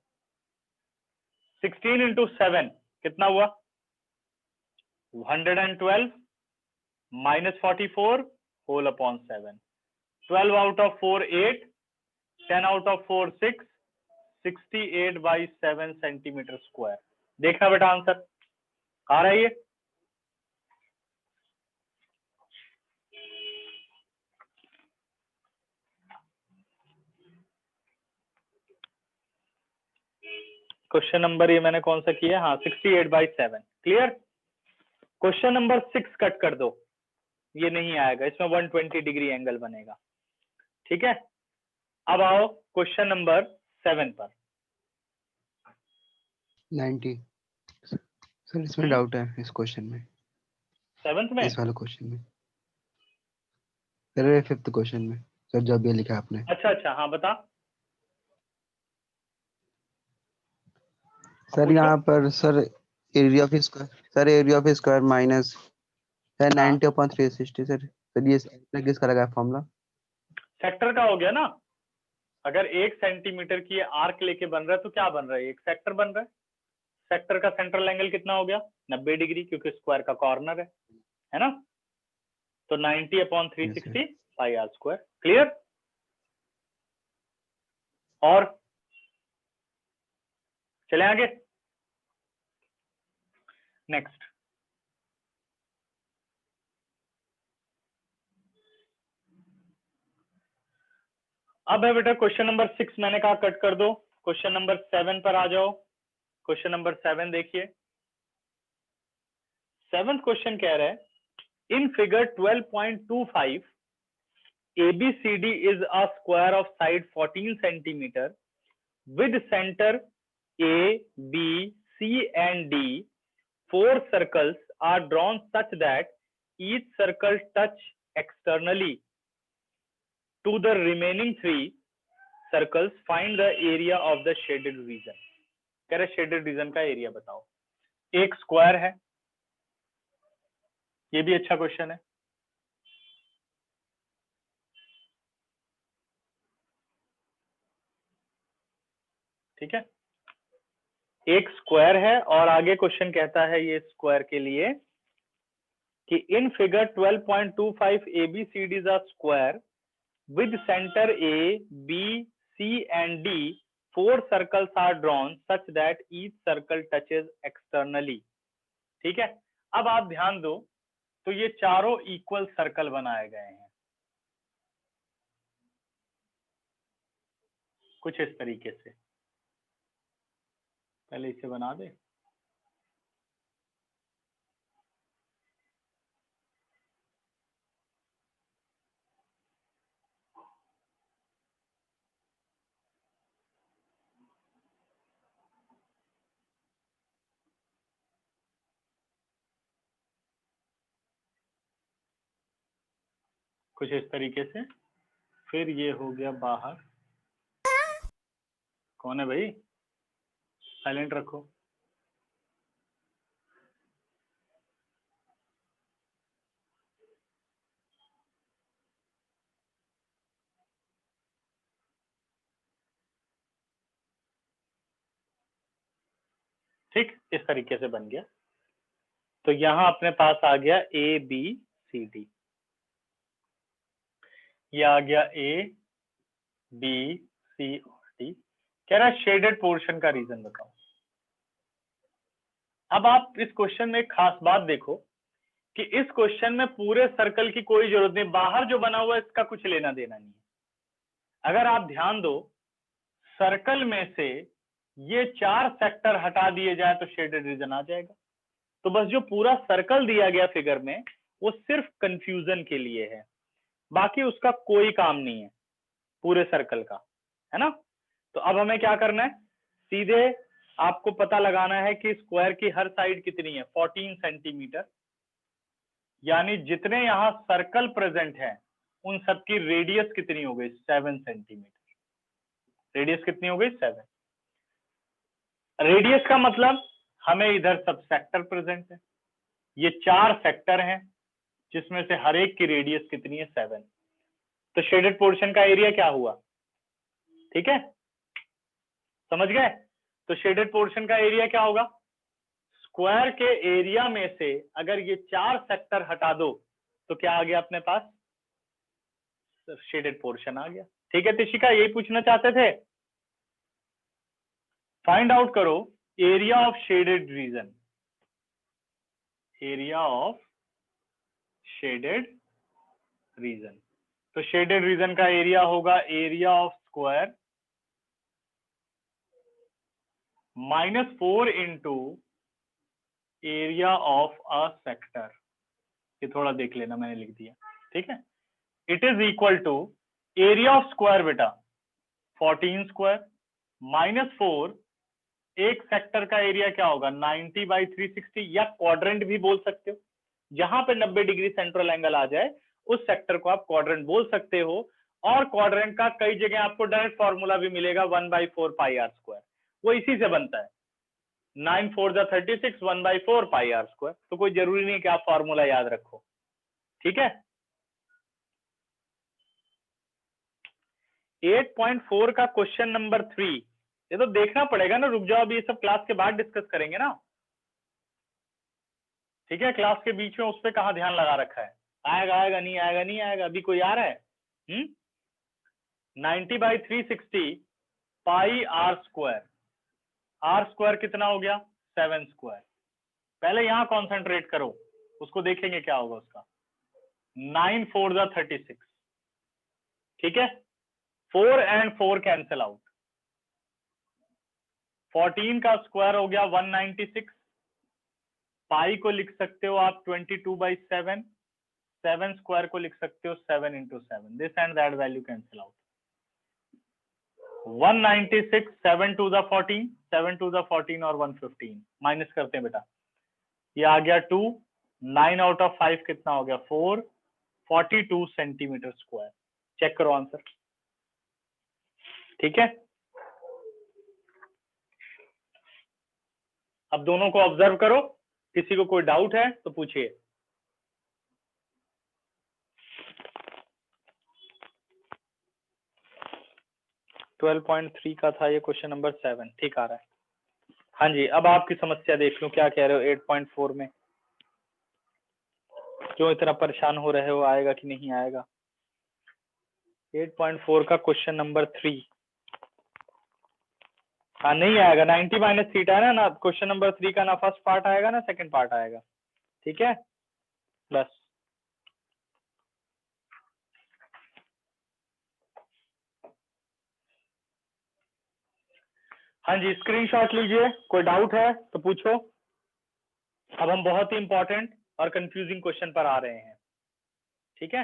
16 इंटू 7 कितना हुआ 112 minus 44 whole upon 7, 12 out of 4 8, 10 out of 4 6, 68/7 centimetre square. देखना बेटा आंसर आ रहा है ये। क्वेश्चन नंबर ये मैंने कौन सा किया, हाँ 68/7, क्लियर। क्वेश्चन नंबर 6 कट कर दो, ये नहीं आएगा, इसमें 120 डिग्री एंगल बनेगा। ठीक है, अब आओ क्वेश्चन नंबर 7 पर। 90 सर इसमें डाउट है इस क्वेश्चन में, 7th में, इस वाले क्वेश्चन में सर, 5th क्वेश्चन में सर जो अभी लिखा आपने। अच्छा हाँ बता सर पूछो। यहाँ पर sir area of square, sir area of square minus है 90/360 सर, ये किस करेगा फॉर्मूला? सेक्टर का हो गया ना, अगर 1 सेंटीमीटर की ये आर्क लेके बन रहा है तो क्या बन रहा है, एक सेक्टर बन रहा है। सेक्टर का सेंट्रल एंगल कितना हो गया, 90 डिग्री, क्योंकि स्क्वायर का कॉर्नर है ना। तो 90/360 पाई आर स्क्वायर। क्लियर। और चले आगे नेक्स्ट। अब है बेटा क्वेश्चन नंबर 6, मैंने कहा कट कर दो। क्वेश्चन नंबर 7 पर आ जाओ। क्वेश्चन नंबर 7 देखिए। 7th क्वेश्चन कह रहा है in figure 12.25 ABCD is a square of side 14 centimeter with center A, B, C and D. 4 circles are drawn such that each circle touch externally to the remaining 3 circles. Find the area of the shaded region. कह रहे shaded region का area बताओ। एक square है, ये भी अच्छा question है। ठीक है, एक स्क्वायर है और आगे क्वेश्चन कहता है ये स्क्वायर के लिए कि in figure 12.25 ABCD is a square with center A, B, C and D. 4 circles are drawn such that each circle touches externally. ठीक है, अब आप ध्यान दो तो ये चारों इक्वल सर्कल बनाए गए हैं कुछ इस तरीके से। पहले इसे बना दे। कुछ इस तरीके से। फिर ये हो गया बाहर। कौन है भाई, साइलेंट रखो। ठीक, इस तरीके से बन गया। तो यहां अपने पास आ गया ABCD, ये आ गया ABC और D। कह रहा है शेडेड पोर्शन का रीजन बताओ। अब आप इस क्वेश्चन में एक खास बात देखो कि इस क्वेश्चन में पूरे सर्कल की कोई जरूरत नहीं, बाहर जो बना हुआ है इसका कुछ लेना देना नहीं है। अगर आप ध्यान दो सर्कल में से ये 4 सेक्टर हटा दिए जाए तो शेडेड रीजन आ जाएगा। तो बस जो पूरा सर्कल दिया गया फिगर में वो सिर्फ कंफ्यूजन के लिए है, बाकी उसका कोई काम नहीं है पूरे सर्कल का, है ना। तो अब हमें क्या करना है, सीधे आपको पता लगाना है कि स्क्वायर की हर साइड कितनी है, 14 सेंटीमीटर। यानी जितने यहां सर्कल प्रेजेंट है उन सबकी रेडियस कितनी हो गई, 7 सेंटीमीटर। रेडियस कितनी हो गई, 7। रेडियस का मतलब हमें इधर सब सेक्टर प्रेजेंट है, ये 4 सेक्टर हैं जिसमें से हर एक की रेडियस कितनी है, 7। तो शेडेड पोर्शन का एरिया क्या हुआ, ठीक है, समझ गए। तो शेडेड पोर्शन का एरिया क्या होगा, स्क्वायर के एरिया में से अगर ये 4 सेक्टर हटा दो तो क्या आ गया अपने पास, शेडेड पोर्शन आ गया। ठीक है तिशिका, यही पूछना चाहते थे। फाइंड आउट करो area of shaded region, area of shaded region. तो शेडेड रीजन का एरिया होगा area of square -4 into area of a sector. ये थोड़ा देख लेना, मैंने लिख दिया, ठीक है। It is equal to area of square बेटा 14 स्क्वायर -4, एक सेक्टर का एरिया क्या होगा 90/360, या क्वाड्रेंट भी बोल सकते हो। जहां पे 90 डिग्री सेंट्रल एंगल आ जाए उस सेक्टर को आप क्वाड्रेंट बोल सकते हो। और क्वाड्रेंट का कई जगह आपको डायरेक्ट फॉर्मूला भी मिलेगा 1/4 पाई आर स्क्वायर, वो इसी से बनता है। 9 4 36, 1/4 पाई आर स्क्वायर। तो कोई जरूरी नहीं कि आप फॉर्मूला याद रखो, ठीक है। 8.4 का क्वेश्चन नंबर 3, ये तो देखना पड़ेगा ना, रुक जाओ, अभी ये सब क्लास के बाद डिस्कस करेंगे ना, ठीक है। क्लास के बीच में उस पर कहाँ ध्यान लगा रखा है, आएगा आएगा नहीं आएगा नहीं आएगा, अभी कोई आ रहा है? 90/360 पाई आर स्क्वायर, आर स्क्वायर कितना हो गया 7 स्क्वायर। पहले यहां कॉन्सेंट्रेट करो, उसको देखेंगे क्या होगा उसका। 9 4 जा 36, ठीक है। 4 and 4 कैंसिल आउट, 14 का स्क्वायर हो गया 196, पाई को लिख सकते हो आप 22/7, 7 स्क्वायर को लिख सकते हो 7 into 7, this and that value cancel out. 196, 7 2 जा 14, 7 2 जा 14 और 115 माइनस करते हैं बेटा, ये आ गया 2, 9 आउट ऑफ 5 कितना हो गया 4, 42 सेंटीमीटर स्क्वायर। चेक करो आंसर, ठीक है। अब दोनों को ऑब्जर्व करो, किसी को कोई डाउट है तो पूछिए। ट्वेल्व 12.3 का था ये क्वेश्चन नंबर 7, ठीक आ रहा है। हाँ जी, अब आपकी समस्या देख लूं, क्या कह रहे हो 8.4 में, क्यों इतना परेशान हो रहे हो, आएगा कि नहीं आएगा। 8.4 का क्वेश्चन नंबर 3, हाँ नहीं आएगा, 90 माइनस थीटा है ना, क्वेश्चन नंबर 3 का ना फर्स्ट पार्ट आएगा ना सेकंड पार्ट आएगा, ठीक है बस। हाँ जी, स्क्रीनशॉट लीजिए, कोई डाउट है तो पूछो। अब हम बहुत ही इंपॉर्टेंट और कंफ्यूजिंग क्वेश्चन पर आ रहे हैं, ठीक है।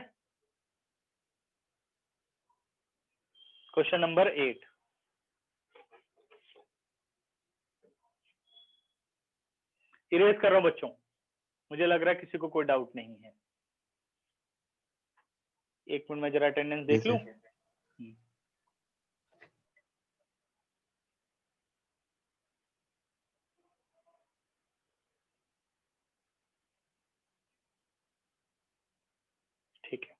क्वेश्चन नंबर 8, इरेज कर रहा हूं बच्चों, मुझे लग रहा है किसी को कोई डाउट नहीं है। एक मिनट में जरा अटेंडेंस देख लूं। ठीक है,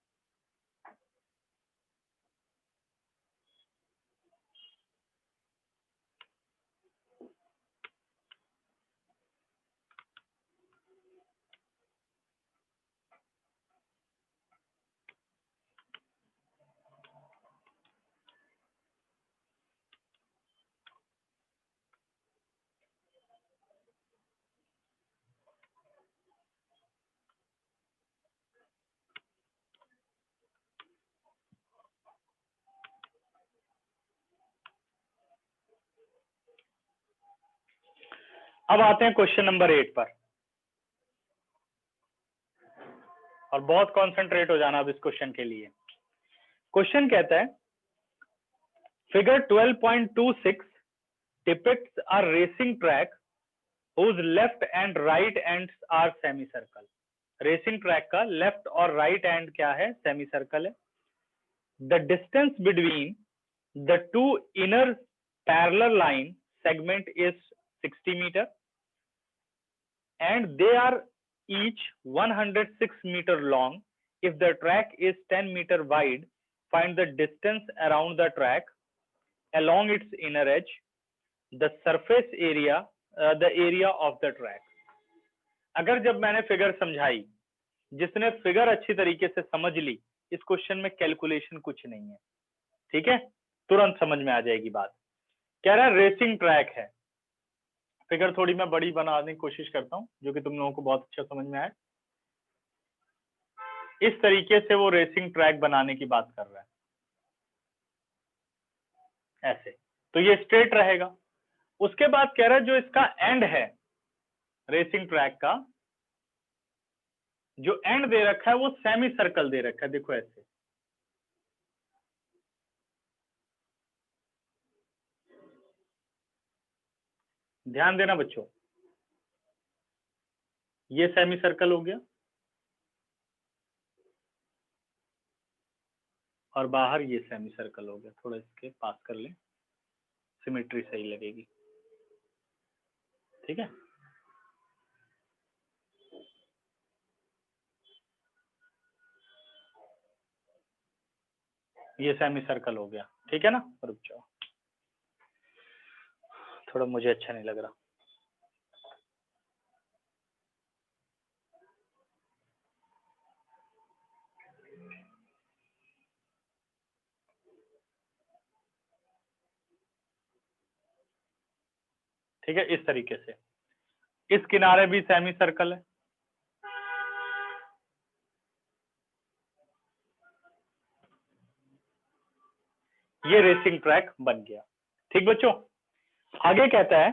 अब आते हैं क्वेश्चन नंबर 8 पर, और बहुत कंसंट्रेट हो जाना अब इस क्वेश्चन के लिए। क्वेश्चन कहता है figure 12.26 depicts a racing track whose left and right ends are semicircle। Racing track का लेफ्ट और राइट एंड क्या है, सेमी सर्कल है। The distance between the two inner parallel line segment is 60 meter and they are each 106 meter long. If the track is 10 meter wide, find the distance around the track along its inner edge, the surface area, the area of the track। अगर जब मैंने figure समझाई, जिसने figure अच्छी तरीके से समझ ली, इस क्वेश्चन में कैलकुलेशन कुछ नहीं है, ठीक है, तुरंत समझ में आ जाएगी बात। कह रहा है रेसिंग ट्रैक है, फिगर थोड़ी मैं बड़ी बनाने की कोशिश करता हूं जो कि तुम लोगों को बहुत अच्छा समझ में आए। इस तरीके से वो रेसिंग ट्रैक बनाने की बात कर रहा है, ऐसे, तो ये स्ट्रेट रहेगा। उसके बाद कह रहा है जो इसका एंड है रेसिंग ट्रैक का, जो एंड दे रखा है वो सेमी सर्कल दे रखा है, देखो ऐसे। ध्यान देना बच्चों, ये सेमी सर्कल हो गया और बाहर ये सेमी सर्कल हो गया, थोड़ा इसके पास कर ले, सिमेट्री सही लगेगी, ठीक है। ये सेमी सर्कल हो गया, ठीक है ना, रुक जाओ, थोड़ा मुझे अच्छा नहीं लग रहा। ठीक है, इस तरीके से इस किनारे भी सेमी सर्कल है, ये रेसिंग ट्रैक बन गया। ठीक बच्चों, आगे कहता है,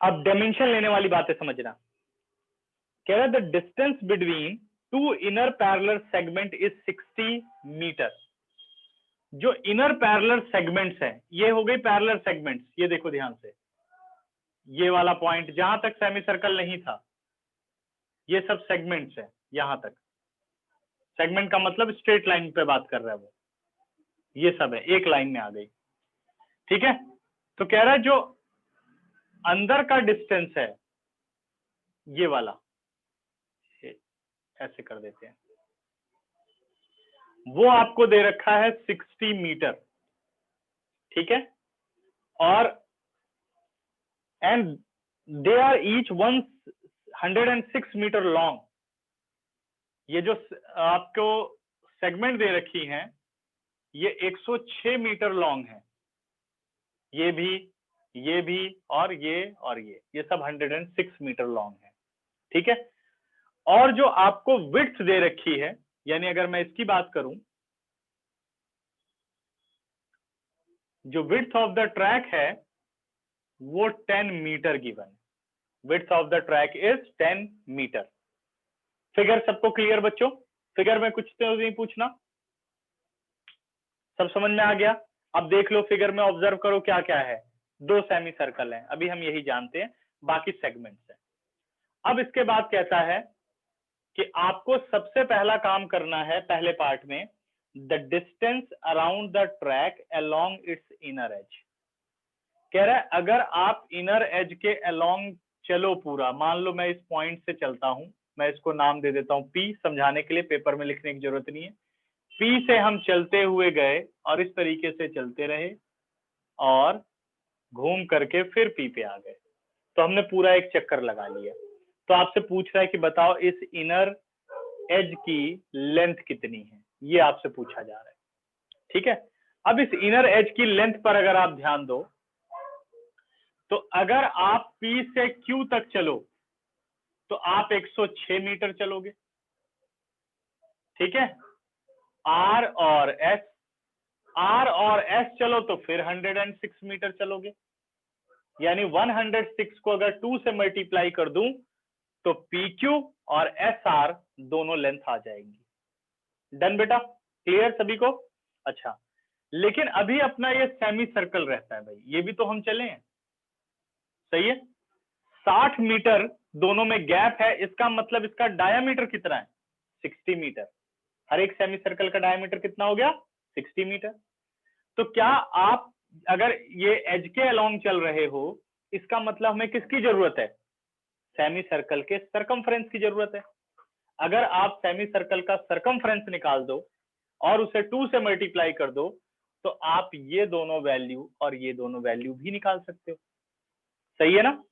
अब डायमेंशन लेने वाली बातें समझना। कह रहा है the distance between two inner parallel segment is 60 metre. जो इनर पैरेलल सेगमेंट्स हैं, ये हो गई पैरेलल सेगमेंट्स, ये देखो ध्यान से, ये वाला पॉइंट जहां तक सेमी सर्कल नहीं था, ये सब सेगमेंट्स है। यहां तक सेगमेंट का मतलब स्ट्रेट लाइन पे बात कर रहा है वो, ये सब है, एक लाइन में आ गई। ठीक है, तो कह रहा है जो अंदर का डिस्टेंस है, ये वाला, ऐसे कर देते हैं, वो आपको दे रखा है 60 मीटर। ठीक है, और and they are each 106 metre long. ये जो आपको सेगमेंट दे रखी हैं, ये 106 मीटर लॉन्ग है, ये भी और ये सब 106 मीटर लॉन्ग है। ठीक है, और जो आपको विड्थ दे रखी है, यानी अगर मैं इसकी बात करूं, जो विड्थ ऑफ द ट्रैक है वो 10 metre given. Width of the track is 10 metre. Figure सबको क्लियर बच्चों? फिगर में कुछ तो नहीं पूछना, सब समझ में आ गया? अब देख लो फिगर में, ऑब्जर्व करो क्या क्या है। दो सेमी सर्कल हैं, अभी हम यही जानते हैं, बाकी सेगमेंट्स हैं। अब इसके बाद कहता है कि आपको सबसे पहला काम करना है पहले पार्ट में, the distance around the track along it's inner as. कह रहा है अगर आप इनर एज के अलोंग चलो पूरा, मान लो मैं इस पॉइंट से चलता हूं, मैं इसको नाम दे देता हूं पी, समझाने के लिए पेपर में लिखने की जरूरत नहीं है। पी से हम चलते हुए गए और इस तरीके से चलते रहे और घूम करके फिर पी पे आ गए, तो हमने पूरा एक चक्कर लगा लिया। तो आपसे पूछ रहा है कि बताओ इस इनर एज की लेंथ कितनी है, ये आपसे पूछा जा रहा है। ठीक है, अब इस इनर एज की लेंथ पर अगर आप ध्यान दो, तो अगर आप P से Q तक चलो तो आप 106 मीटर चलोगे। ठीक है, R और S चलो तो फिर 106 मीटर चलोगे, यानी 106 को अगर 2 से मल्टीप्लाई कर दूं तो PQ और SR दोनों लेंथ आ जाएंगी। डन बेटा, क्लियर सभी को? अच्छा, लेकिन अभी अपना ये सेमी सर्कल रहता है भाई, ये भी तो हम चले हैं, सही है? 60 मीटर दोनों में गैप है, इसका मतलब इसका डायामीटर कितना है? 60 मीटर। हर एक सेमी सर्कल का डायामीटर कितना हो गया? 60 मीटर। तो क्या आप अगर ये एज के अलोंग चल रहे हो, इसका मतलब हमें किसकी जरूरत है? सेमी सर्कल के सरकमफ्रेंस की जरूरत है। अगर आप सेमी सर्कल का सरकमफ्रेंस निकाल दो और उसे 2 से मल्टीप्लाई कर दो, तो आप ये दोनों वैल्यू और ये दोनों वैल्यू भी निकाल सकते हो। सही है ना?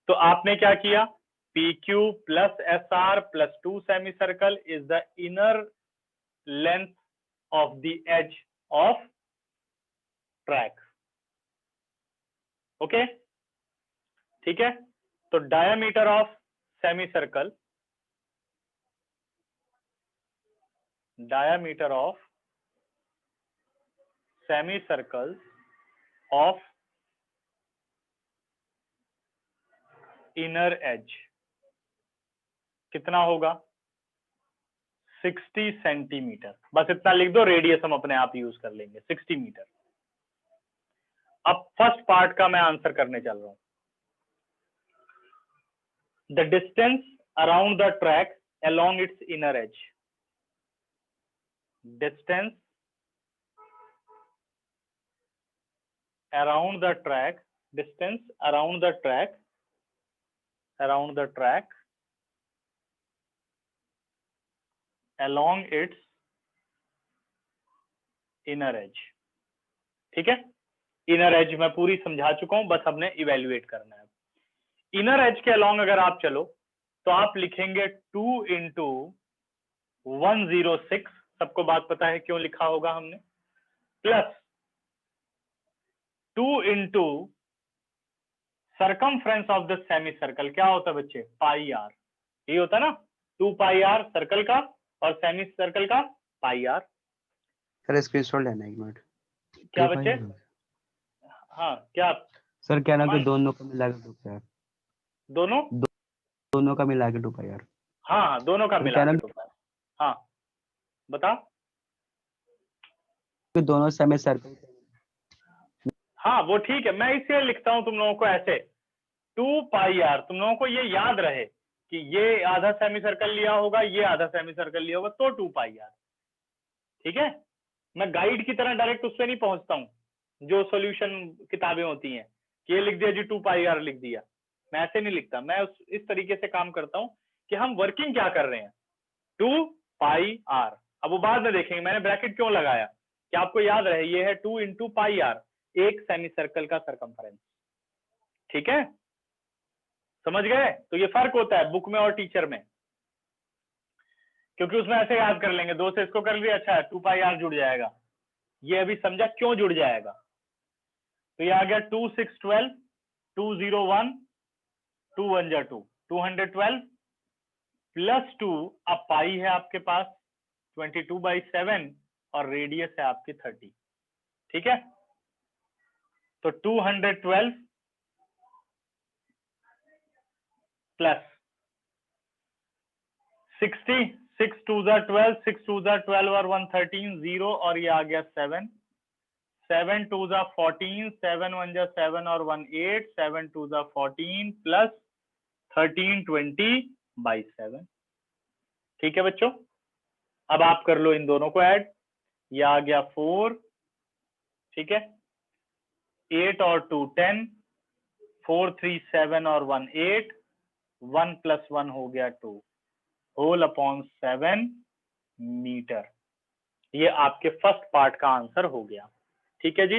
तो आपने क्या किया? PQ plus SR plus 2 semi circle is the inner length of the edge of track. Okay, ठीक है, तो diameter of semi circle, diameter of semi circle of inner edge कितना होगा? 60 सेंटीमीटर। बस इतना लिख दो, रेडियस हम अपने आप यूज कर लेंगे, 60 मीटर। अब फर्स्ट पार्ट का मैं आंसर करने चल रहा हूं। The distance around the track along its inner edge, distance around the track, distance around the track along its inner edge। ठीक है, इनर एज मैं पूरी समझा चुका हूं, बस हमने इवेल्युएट करना है। इनर एज के अलोंग अगर आप चलो तो आप लिखेंगे 2 इंटू 106, सबको बात पता है क्यों लिखा होगा हमने, plus 2 into circumference of the semi circle, क्या होता है बच्चे, पाई आर, ये होता है ना, 2 पाई आर सर्कल का और सेमी सर्कल का पाई आर। सर स्क्रीनशॉट लेना, एक मिनट। क्या बच्चे, हाँ क्या सर क्या ना कि मान- दोनों का मिला के 2 पाई आर, दोनों दोनों का मिला के 2 पाई आर। हाँ हाँ दोनों का सर मिला क्या ना के 2 पाई, हाँ बता, कि दोनों सेमी सर्कल, हाँ वो ठीक है, मैं इसलिए लिखता हूं तुम लोगों को ऐसे 2 पाई आर, तुम लोगों को ये याद रहे कि ये आधा सेमी सर्कल लिया होगा, ये आधा सेमी सर्कल लिया होगा, तो 2 पाई आर। ठीक है, मैं गाइड की तरह डायरेक्ट उससे नहीं पहुंचता हूं जो सॉल्यूशन किताबें होती हैं कि ये लिख दिया जी 2 पाई आर लिख दिया, मैं ऐसे नहीं लिखता, मैं इस तरीके से काम करता हूं कि हम वर्किंग क्या कर रहे हैं, 2 पाई आर। अब वो बाद में देखेंगे मैंने ब्रैकेट क्यों लगाया, कि आपको याद रहे ये है 2 इंटू पाई आर, एक सेमी सर्कल का सरकमफ्रेंस। ठीक है, समझ गए, तो ये फर्क होता है बुक में और टीचर में, क्योंकि उसमें ऐसे याद कर लेंगे, 2 से इसको कर लिया, अच्छा 2 पाई आर जुड़ जाएगा, ये अभी समझा क्यों जुड़ जाएगा। तो ये आ गया 2 6 12, 201, 2 1 जा 2, 212 प्लस 2, अब पाई है आपके पास 22/7 और रेडियस है आपकी 30। ठीक है, तो 212 प्लस 60, 6 2 जा 12, 6 2 जा 12 और 113 0, और ये आ गया 7, 7 2 जा 14, 7 1 जा 7 और 1 8, 7 2 जा 14 प्लस 13 20/7। ठीक है बच्चों, अब आप कर लो इन दोनों को ऐड, ये आ गया 4, ठीक है, 8 और 2 10, 4 3 7 और 1 8, 1 + 1 हो गया 2 होल अपॉन 7 मीटर। ये आपके फर्स्ट पार्ट का आंसर हो गया। ठीक है जी,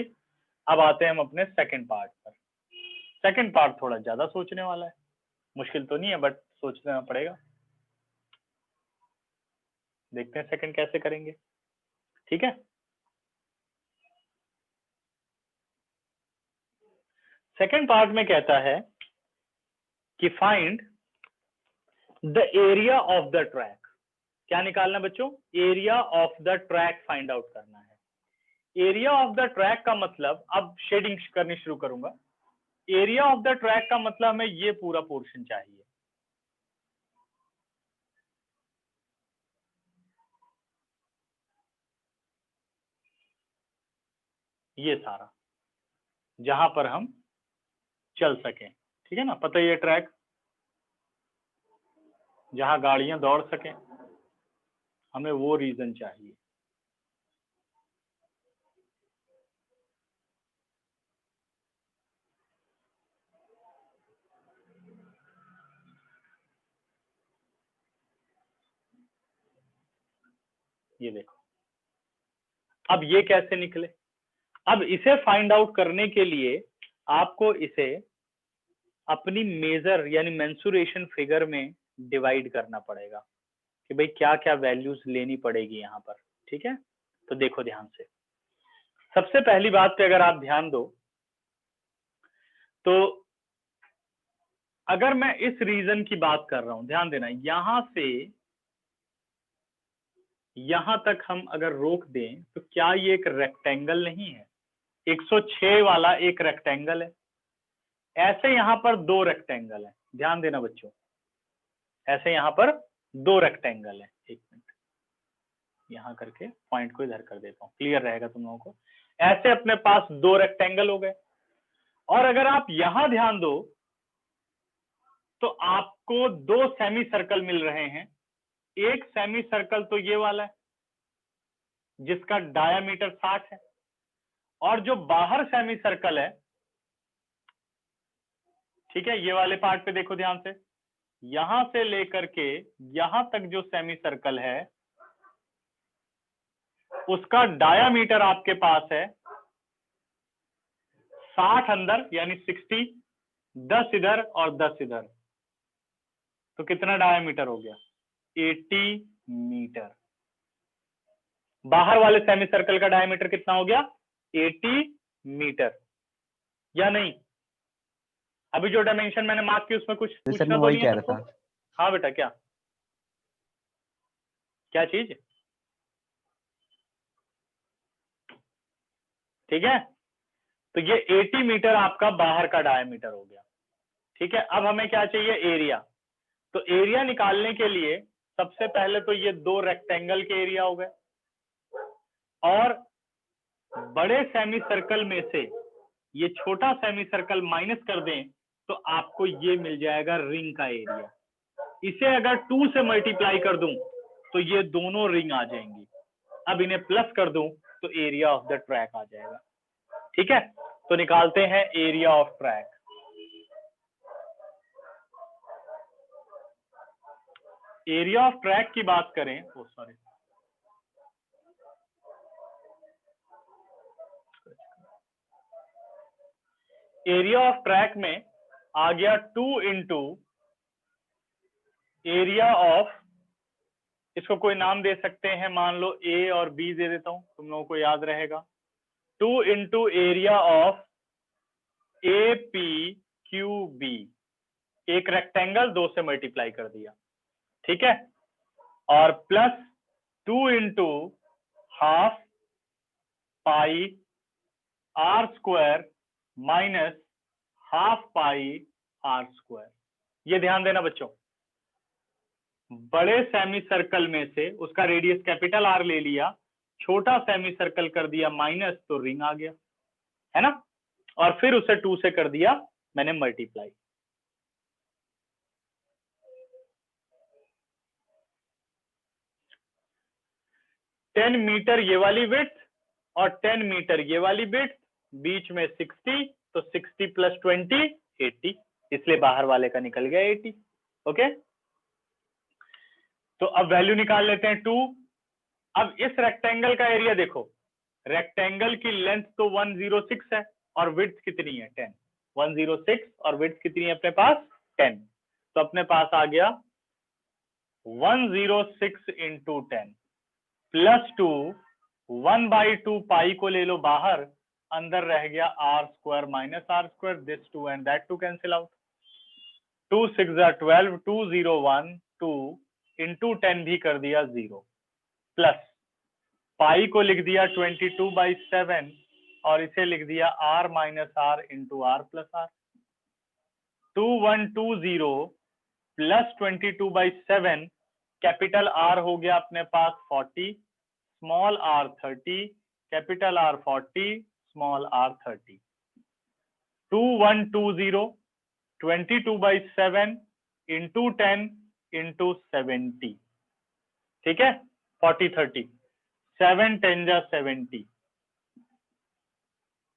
अब आते हैं हम अपने सेकंड पार्ट पर। सेकंड पार्ट थोड़ा ज्यादा सोचने वाला है, मुश्किल तो नहीं है बट सोचना पड़ेगा, देखते हैं सेकंड कैसे करेंगे। ठीक है, सेकंड पार्ट में कहता है कि find the area of the track. क्या निकालना बच्चों, area of the track find out करना है। एरिया ऑफ द ट्रैक का मतलब, अब शेडिंग करनी शुरू करूंगा। एरिया ऑफ द ट्रैक का मतलब हमें ये पूरा पोर्शन चाहिए, ये सारा, जहां पर हम चल सकें। ठीक है ना, पता है ये ट्रैक जहां गाड़ियां दौड़ सकें, हमें वो रीजन चाहिए। ये देखो, अब ये कैसे निकले, अब इसे फाइंड आउट करने के लिए आपको इसे अपनी मेजर यानी मेंसुरेशन फिगर में डिवाइड करना पड़ेगा कि भाई क्या क्या वैल्यूज लेनी पड़ेगी यहाँ पर। ठीक है, तो देखो ध्यान से, सबसे पहली बात पे अगर आप ध्यान दो तो अगर मैं इस रीजन की बात कर रहा हूं, ध्यान देना, यहां से यहां तक हम अगर रोक दें तो क्या ये एक रेक्टेंगल नहीं है, 106 वाला एक रेक्टेंगल है, ऐसे यहां पर 2 रेक्टेंगल है, ध्यान देना बच्चों, ऐसे यहां पर 2 रेक्टेंगल है। एक मिनट यहां करके पॉइंट को इधर कर देता हूं, क्लियर रहेगा तुम लोगों को। ऐसे अपने पास 2 रेक्टेंगल हो गए, और अगर आप यहां ध्यान दो तो आपको 2 सेमी सर्कल मिल रहे हैं। एक सेमी सर्कल तो ये वाला है जिसका डायामीटर 60 है, और जो बाहर सेमी सर्कल है, ठीक है, ये वाले पार्ट पे देखो ध्यान से, यहां से लेकर के यहां तक जो सेमी सर्कल है उसका डायामीटर आपके पास है 60 अंदर यानी 60, 10 इधर और 10 इधर, तो कितना डायमीटर हो गया? 80 मीटर। बाहर वाले सेमी सर्कल का डायमीटर कितना हो गया? 80 मीटर, या नहीं? अभी जो डायमेंशन मैंने मार्क की उसमें कुछ सर पूछना मैं तो वही नहीं है कह रहा सबको? था। हाँ बेटा, क्या क्या चीज? ठीक है, तो ये 80 मीटर आपका बाहर का डायमीटर हो गया। ठीक है, अब हमें क्या चाहिए? एरिया। तो एरिया निकालने के लिए सबसे पहले तो ये दो रेक्टेंगल के एरिया हो गए, और बड़े सेमी सर्कल में से ये छोटा सेमी सर्कल माइनस कर दें तो आपको ये मिल जाएगा रिंग का एरिया। इसे अगर 2 से मल्टीप्लाई कर दूं तो ये दोनों रिंग आ जाएंगी। अब इन्हें प्लस कर दूं तो एरिया ऑफ द ट्रैक आ जाएगा। ठीक है, तो निकालते हैं area of track. Area of track की बात करें, सॉरी, एरिया ऑफ ट्रैक में आ गया 2 इंटू एरिया ऑफ, इसको कोई नाम दे सकते हैं, मान लो ए और बी दे देता हूं, तुम लोगों को याद रहेगा। 2 into area of A P Q B, एक रेक्टेंगल 2 से मल्टीप्लाई कर दिया। ठीक है, और plus 2 into half pi are square minus half pi are square. ये ध्यान देना बच्चों, बड़े सेमी सर्कल में से उसका रेडियस कैपिटल आर ले लिया, छोटा सेमी सर्कल कर दिया माइनस, तो रिंग आ गया, है ना? और फिर उसे 2 से कर दिया मैंने मल्टीप्लाई। टेन मीटर ये वाली विड्थ और 10 मीटर ये वाली विड्थ, बीच में 60, तो 60 प्लस 20 80, इसलिए बाहर वाले का निकल गया 80। ओके, तो अब वैल्यू निकाल लेते हैं 2। अब इस रेक्टेंगल का एरिया देखो, रेक्टेंगल की लेंथ तो 106 है और विड्थ कितनी है? 10। 106 और विड्थ कितनी है अपने पास? 10। तो अपने पास आ गया 106 इंटू 10 प्लस 2, 1/2 पाई को ले लो बाहर, अंदर रह गया R square minus R square, this 2 and that 2 cancel out. 2 6 12, 2 0 1 2 into 10 भी कर दिया 0, प्लस पाई को लिख दिया 22/7 और इसे लिख दिया r minus R into R plus R. 2120 plus 22/7, capital R हो गया अपने पास 40, small r 30, capital R 40, small r 30। 2120 22/7 into 10 into 70। ठीक है, 40 30, 7 10 जा 70।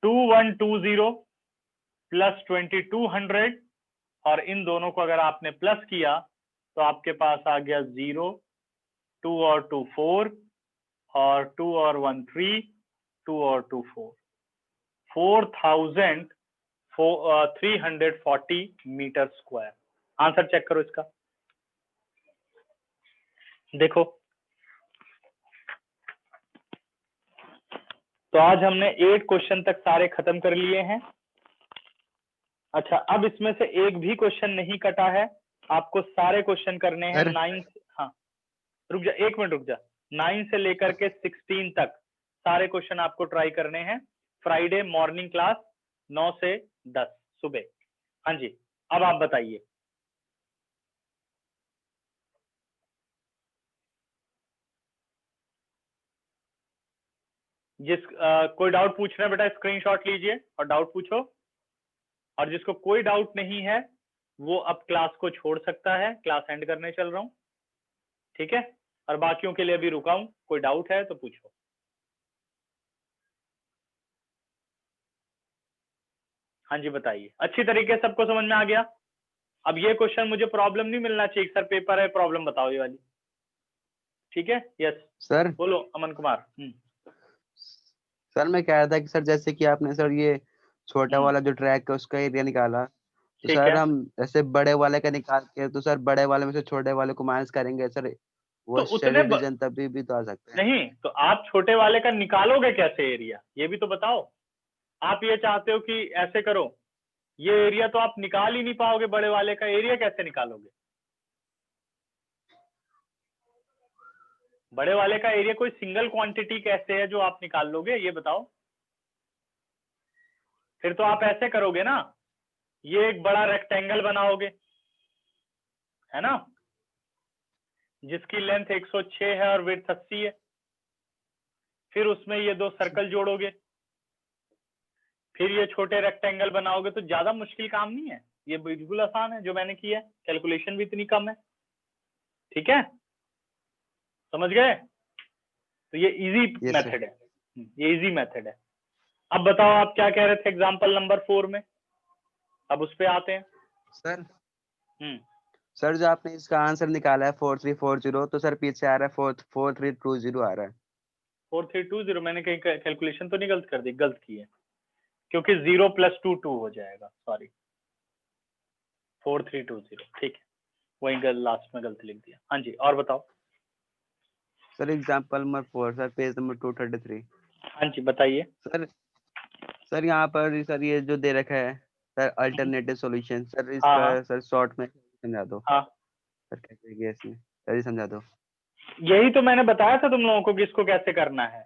2120 प्लस 2200, और इन दोनों को अगर आपने प्लस किया तो आपके पास आ गया 0, 2 और 2 4, और 2 और 1 3, 2 और 2 4, 4340 मीटर स्क्वायर। आंसर चेक करो इसका, देखो। तो आज हमने 8 क्वेश्चन तक सारे खत्म कर लिए हैं। अच्छा, अब इसमें से एक भी क्वेश्चन नहीं कटा है, आपको सारे क्वेश्चन करने हैं 9। हाँ रुक जा, 1 मिनट रुक जा। 9 से लेकर के 16 तक सारे क्वेश्चन आपको ट्राई करने हैं। फ्राइडे मॉर्निंग क्लास 9 से 10 सुबह। हाँ जी, अब आप बताइए। कोई डाउट पूछ रहे हैं बेटा, स्क्रीनशॉट लीजिए और डाउट पूछो। और जिसको कोई डाउट नहीं है वो अब क्लास को छोड़ सकता है, क्लास एंड करने चल रहा हूं। ठीक है, और बाकियों के लिए अभी रुका हूं, कोई डाउट है तो पूछो। हाँ जी बताइए, अच्छी तरीके से सबको समझ में आ गया? अब ये क्वेश्चन मुझे प्रॉब्लम नहीं मिलना चाहिए सर, पेपर है प्रॉब्लम बताओ ये वाली। ठीक है, यस सर। बोलो अमन कुमार। सर मैं कह रहा था कि सर जैसे कि आपने सर ये छोटा वाला जो ट्रैक है उसका एरिया निकाला, तो ठीक सर है, हम ऐसे बड़े वाले का निकाल के, तो सर बड़े वाले में से छोटे वाले को माइनस करेंगे सर, तो वो उतने शेडेड रीजन तभी भी तो आ सकते हैं। नहीं, तो आप छोटे वाले का निकालोगे कैसे एरिया, ये भी तो बताओ। आप ये चाहते हो कि ऐसे करो, ये एरिया तो आप निकाल ही नहीं पाओगे, बड़े वाले का एरिया कैसे निकालोगे? बड़े वाले का एरिया कोई सिंगल क्वांटिटी कैसे है जो आप निकाल लोगे, ये बताओ। फिर तो आप ऐसे करोगे ना, ये एक बड़ा रेक्टेंगल बनाओगे, है ना, जिसकी लेंथ 106 है और विड्थ 80 है। फिर उसमें ये दो सर्कल जोड़ोगे, फिर ये छोटे रेक्टेंगल बनाओगे। तो ज्यादा मुश्किल काम नहीं है, ये बिल्कुल आसान है जो मैंने किया है, कैलकुलेशन भी इतनी कम है। ठीक है, समझ गए? तो ये इजी Yes, sir. मेथड है, ये इजी मेथड है। अब बताओ आप क्या कह रहे थे एग्जांपल नंबर 4 में, अब उस पे आते हैं। सर हम्म सर जो आपने इसका आंसर निकाला है 4340, तो सर पीछे आ रहा है 4320 आ रहा है। 4320, मैंने कहीं कैलकुलेशन तो नहीं गलत कर दी? गलत की है, क्योंकि 0 + 2 2 हो जाएगा, सॉरी 4320, ठीक है, वही लास्ट में गलत लिख दिया। हाँ जी, और बताओ। Sir example number 4 sir, page number 233। हाँ जी, बताइए। सर सर यहाँ पर सर ये जो दे रखा है सर अल्टरनेटिव सॉल्यूशन, सर हाँ इसका हाँ सर शॉर्ट में समझा दो हाँ, सर, कैसे किया इसमें सर, ये समझा दो। यही तो मैंने बताया था तुम लोगों को कि इसको कैसे करना है।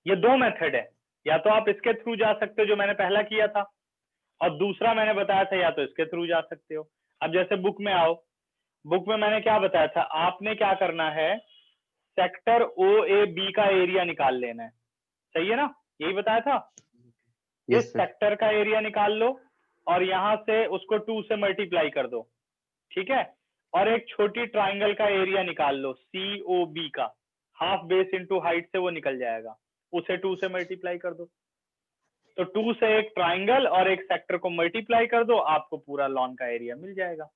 ये दो मेथड है, या तो आप इसके थ्रू जा सकते हो जो मैंने पहला किया था, और दूसरा मैंने बताया था या तो इसके थ्रू जा सकते हो। अब जैसे बुक में आओ, बुक में मैंने क्या बताया था, आपने क्या करना है, सेक्टर OAB का एरिया निकाल लेना है, सही है ना, यही बताया था। इस यस सर। सेक्टर का एरिया निकाल लो और यहां से उसको 2 से मल्टीप्लाई कर दो, ठीक है, और एक छोटी ट्राइंगल का एरिया निकाल लो COB का, हाफ बेस इंटू हाइट से वो निकल जाएगा, उसे 2 से मल्टीप्लाई कर दो। तो 2 से एक ट्राइंगल और एक सेक्टर को मल्टीप्लाई कर दो, आपको पूरा लॉन का एरिया मिल जाएगा।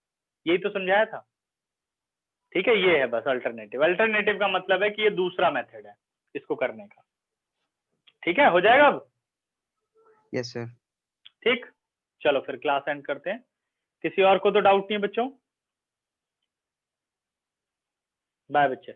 यही तो समझाया था, ठीक है। ये है बस अल्टरनेटिव। अल्टरनेटिव का मतलब है कि ये दूसरा मेथड है इसको करने का, ठीक है, हो जाएगा अब? Yes sir. ठीक, चलो फिर क्लास एंड करते हैं। किसी और को तो डाउट नहीं है बच्चों? बाय बच्चे।